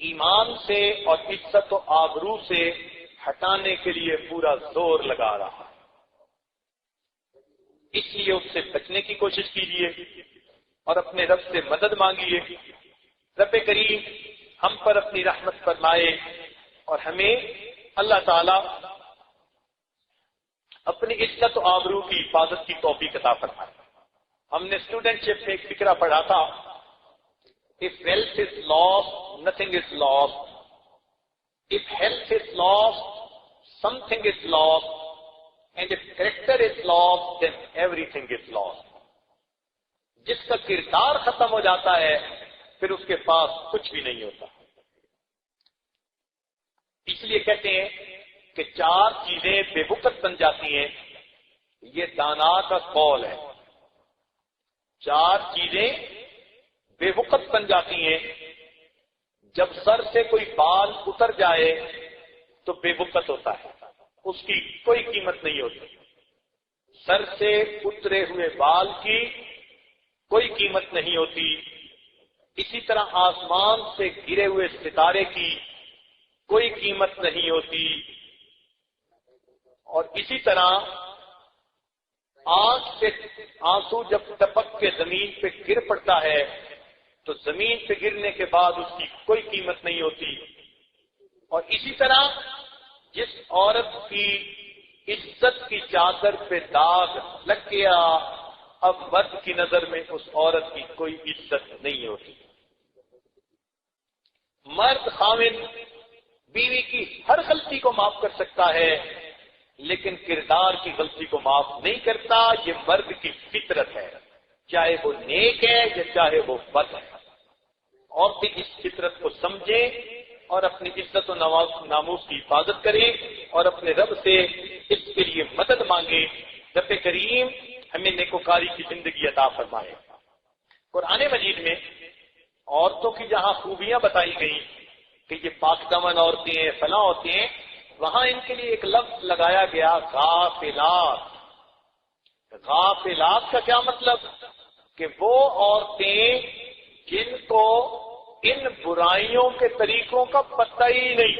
ایمان سے اور عزت و آبرو سے ہٹانے کے لیے پورا زور لگا رہا ہے. اس لیے اس سے بچنے کی کوشش کیجیے اور اپنے رب سے مدد مانگیے. رب کریم ہم پر اپنی رحمت فرمائے اور ہمیں اللہ تعالی اپنی عزت و آبرو کی حفاظت کی توفیق عطا فرمائے. ہم نے اسٹوڈنٹ شپ میں ایک فقرہ پڑھا تھا، if wealth is lost, nothing is lost. If health is lost, something is lost. And if character is lost, then everything is lost. جس کا کردار ختم ہو جاتا ہے پھر اس کے پاس کچھ بھی نہیں ہوتا. اس لیے کہتے ہیں کہ 4 چیزیں بے وقت بن جاتی ہیں، یہ دانا کا قول ہے۔ 4 چیزیں بے وقت بن جاتی ہیں، جب سر سے کوئی بال اتر جائے تو بے وقت ہوتا ہے، اس کی کوئی قیمت نہیں ہوتی۔ سر سے اترے ہوئے بال کی کوئی قیمت نہیں ہوتی۔ اسی طرح آسمان سے گرے ہوئے ستارے کی کوئی قیمت نہیں ہوتی۔ اور اسی طرح آنکھ سے آنسو جب ٹپک کے زمین پہ گر پڑتا ہے تو زمین پہ گرنے کے بعد اس کی کوئی قیمت نہیں ہوتی۔ اور اسی طرح جس عورت کی عزت کی چادر پہ داغ لگ گیا، اب مرد کی نظر میں اس عورت کی کوئی عزت نہیں ہوتی۔ مرد خاوند بیوی کی ہر غلطی کو معاف کر سکتا ہے، لیکن کردار کی غلطی کو معاف نہیں کرتا۔ یہ مرد کی فطرت ہے، چاہے وہ نیک ہے یا چاہے وہ بد ہے۔ عورتیں اس فطرت کو سمجھیں اور اپنی عزت و ناموس کی حفاظت کریں اور اپنے رب سے اس کے لیے مدد مانگیں۔ رب کریم ہمیں نیکوکاری کی زندگی عطا فرمائے۔ قرآن مجید میں عورتوں کی جہاں خوبیاں بتائی گئی کہ یہ پاک دامن عورتیں ہیں، فلاں عورتیں ہیں، وہاں ان کے لیے ایک لفظ لگایا گیا غافلات۔ غافلات کا کیا مطلب؟ کہ وہ عورتیں جن کو ان برائیوں کے طریقوں کا پتہ ہی نہیں،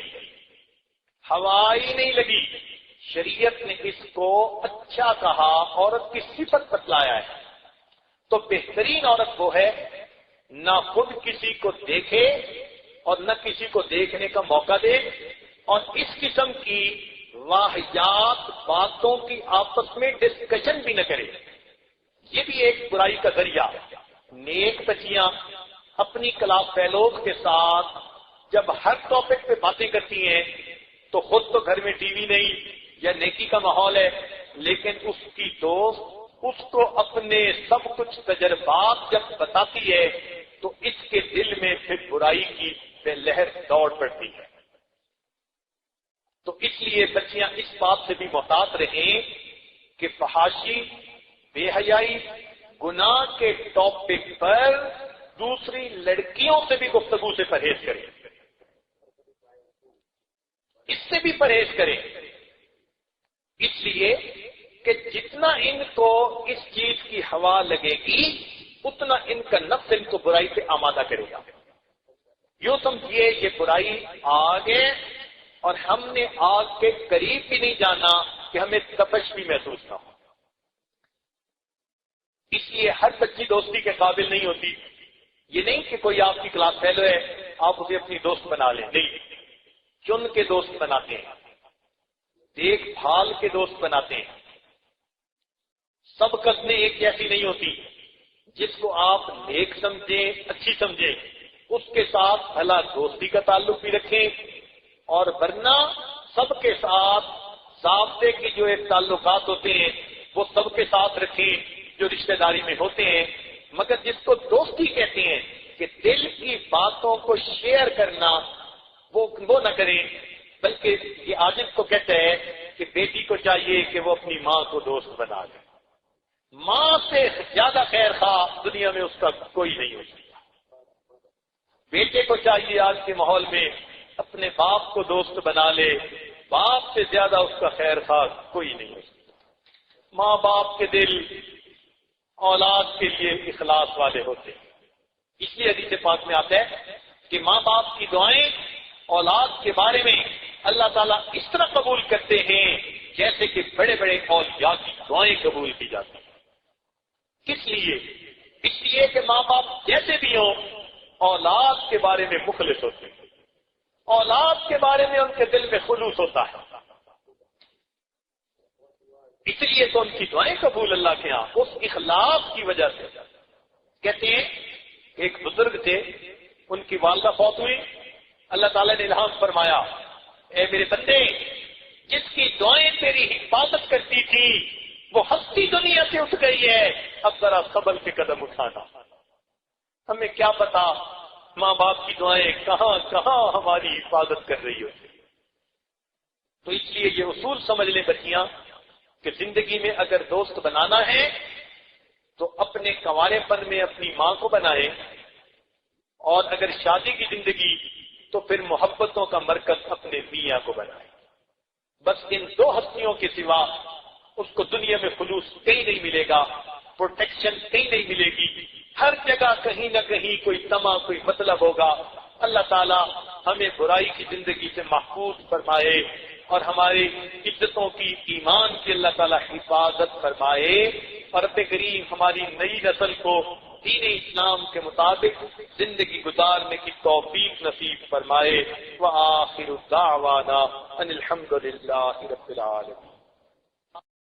ہوا ہی نہیں لگی۔ شریعت نے اس کو اچھا کہا، عورت کی صفت بتلایا ہے۔ تو بہترین عورت وہ ہے نہ خود کسی کو دیکھے اور نہ کسی کو دیکھنے کا موقع دے، اور اس قسم کی واہیات باتوں کی آپس میں ڈسکشن بھی نہ کرے۔ یہ بھی ایک برائی کا ذریعہ۔ نیک بچیاں اپنی کلاس فیلوز کے ساتھ جب ہر ٹاپک پہ باتیں کرتی ہیں تو خود تو گھر میں ٹی وی نہیں یا نیکی کا ماحول ہے، لیکن اس کی دوست اس کو اپنے سب کچھ تجربات جب بتاتی ہے تو اس کے دل میں پھر برائی کی بے لہر دوڑ پڑتی ہے۔ تو اس لیے بچیاں اس بات سے بھی محتاط رہیں کہ فحاشی، بے حیائی، گناہ کے ٹاپک پر دوسری لڑکیوں سے بھی گفتگو سے پرہیز کریں، اس سے بھی پرہیز کریں۔ اس لیے کہ جتنا ان کو اس چیز کی ہوا لگے گی اتنا ان کا نفس ان کو برائی سے آمادہ کرے گا۔ یوں سمجھیے یہ برائی آگے اور ہم نے آگ کے قریب بھی نہیں جانا کہ ہمیں تپش بھی محسوس نہ ہو۔ اس لیے ہر بچی دوستی کے قابل نہیں ہوتی۔ یہ نہیں کہ کوئی آپ کی کلاس فیلو ہے آپ اسے اپنی دوست بنا لیں، نہیں، چن کے دوست بناتے ہیں، دیکھ بھال کے دوست بناتے ہیں۔ سب قسمیں ایک جیسی نہیں ہوتی۔ جس کو آپ نیک سمجھیں، اچھی سمجھیں، اس کے ساتھ بھلا دوستی کا تعلق بھی رکھیں، اور ورنہ سب کے ساتھ ضابطے کی جو ایک تعلقات ہوتے ہیں وہ سب کے ساتھ رکھیں جو رشتہ داری میں ہوتے ہیں، مگر جس کو دوستی کہتے ہیں کہ دل کی باتوں کو شیئر کرنا وہ نہ کریں، بلکہ یہ عاجز کو کہتا ہے کہ بیٹی کو چاہیے کہ وہ اپنی ماں کو دوست بنا لے۔ ماں سے زیادہ خیر خواہ دنیا میں اس کا کوئی نہیں ہو سکتا۔ بیٹے کو چاہیے آج کے ماحول میں اپنے باپ کو دوست بنا لے، باپ سے زیادہ اس کا خیر خواہ کوئی نہیں ہو سکتا۔ ماں باپ کے دل اولاد کے لیے اخلاص والے ہوتے ہیں، اس لیے حدیث پاک میں آتا ہے کہ ماں باپ کی دعائیں اولاد کے بارے میں اللہ تعالیٰ اس طرح قبول کرتے ہیں جیسے کہ بڑے بڑے اولیاء کی دعائیں قبول کی جاتی ہیں۔ کس لیے؟ اس لیے کہ ماں باپ جیسے بھی ہوں اولاد کے بارے میں مخلص ہوتے ہیں، اولاد کے بارے میں ان کے دل میں خلوص ہوتا ہے، اس لیے تو ان کی دعائیں قبول اللہ کے ہاں اس اخلاص کی وجہ سے۔ کہتے ہیں ایک بزرگ تھے، ان کی والدہ فوت ہوئی، اللہ تعالیٰ نے الہام فرمایا اے میرے بندے، جس کی دعائیں تیری حفاظت کرتی تھی وہ ہستی دنیا سے اٹھ گئی ہے، اب ذرا صبر کے قدم اٹھانا۔ ہمیں کیا پتا ماں باپ کی دعائیں کہاں کہاں ہماری حفاظت کر رہی ہوتی۔ تو اس لیے یہ اصول سمجھ لیں بچیاں کہ زندگی میں اگر دوست بنانا ہے تو اپنے کنوارے پن میں اپنی ماں کو بنائیں، اور اگر شادی کی زندگی تو پھر محبتوں کا مرکز اپنے میاں کو بنائیں۔ بس ان دو ہستیوں کے سوا اس کو دنیا میں خلوص کہیں نہیں ملے گا، پروٹیکشن کہیں نہیں ملے گی، ہر جگہ کہیں نہ کہیں کوئی طمع، کوئی مطلب ہوگا۔ اللہ تعالی ہمیں برائی کی زندگی سے محفوظ فرمائے اور ہماری عزتوں کی، ایمان کی اللہ تعالی حفاظت فرمائے، اور رب کریم ہماری نئی نسل کو دین اسلام کے مطابق زندگی گزارنے کی توفیق نصیب فرمائے۔ وآخر دعوانا ان الحمد للہ رب العالمین۔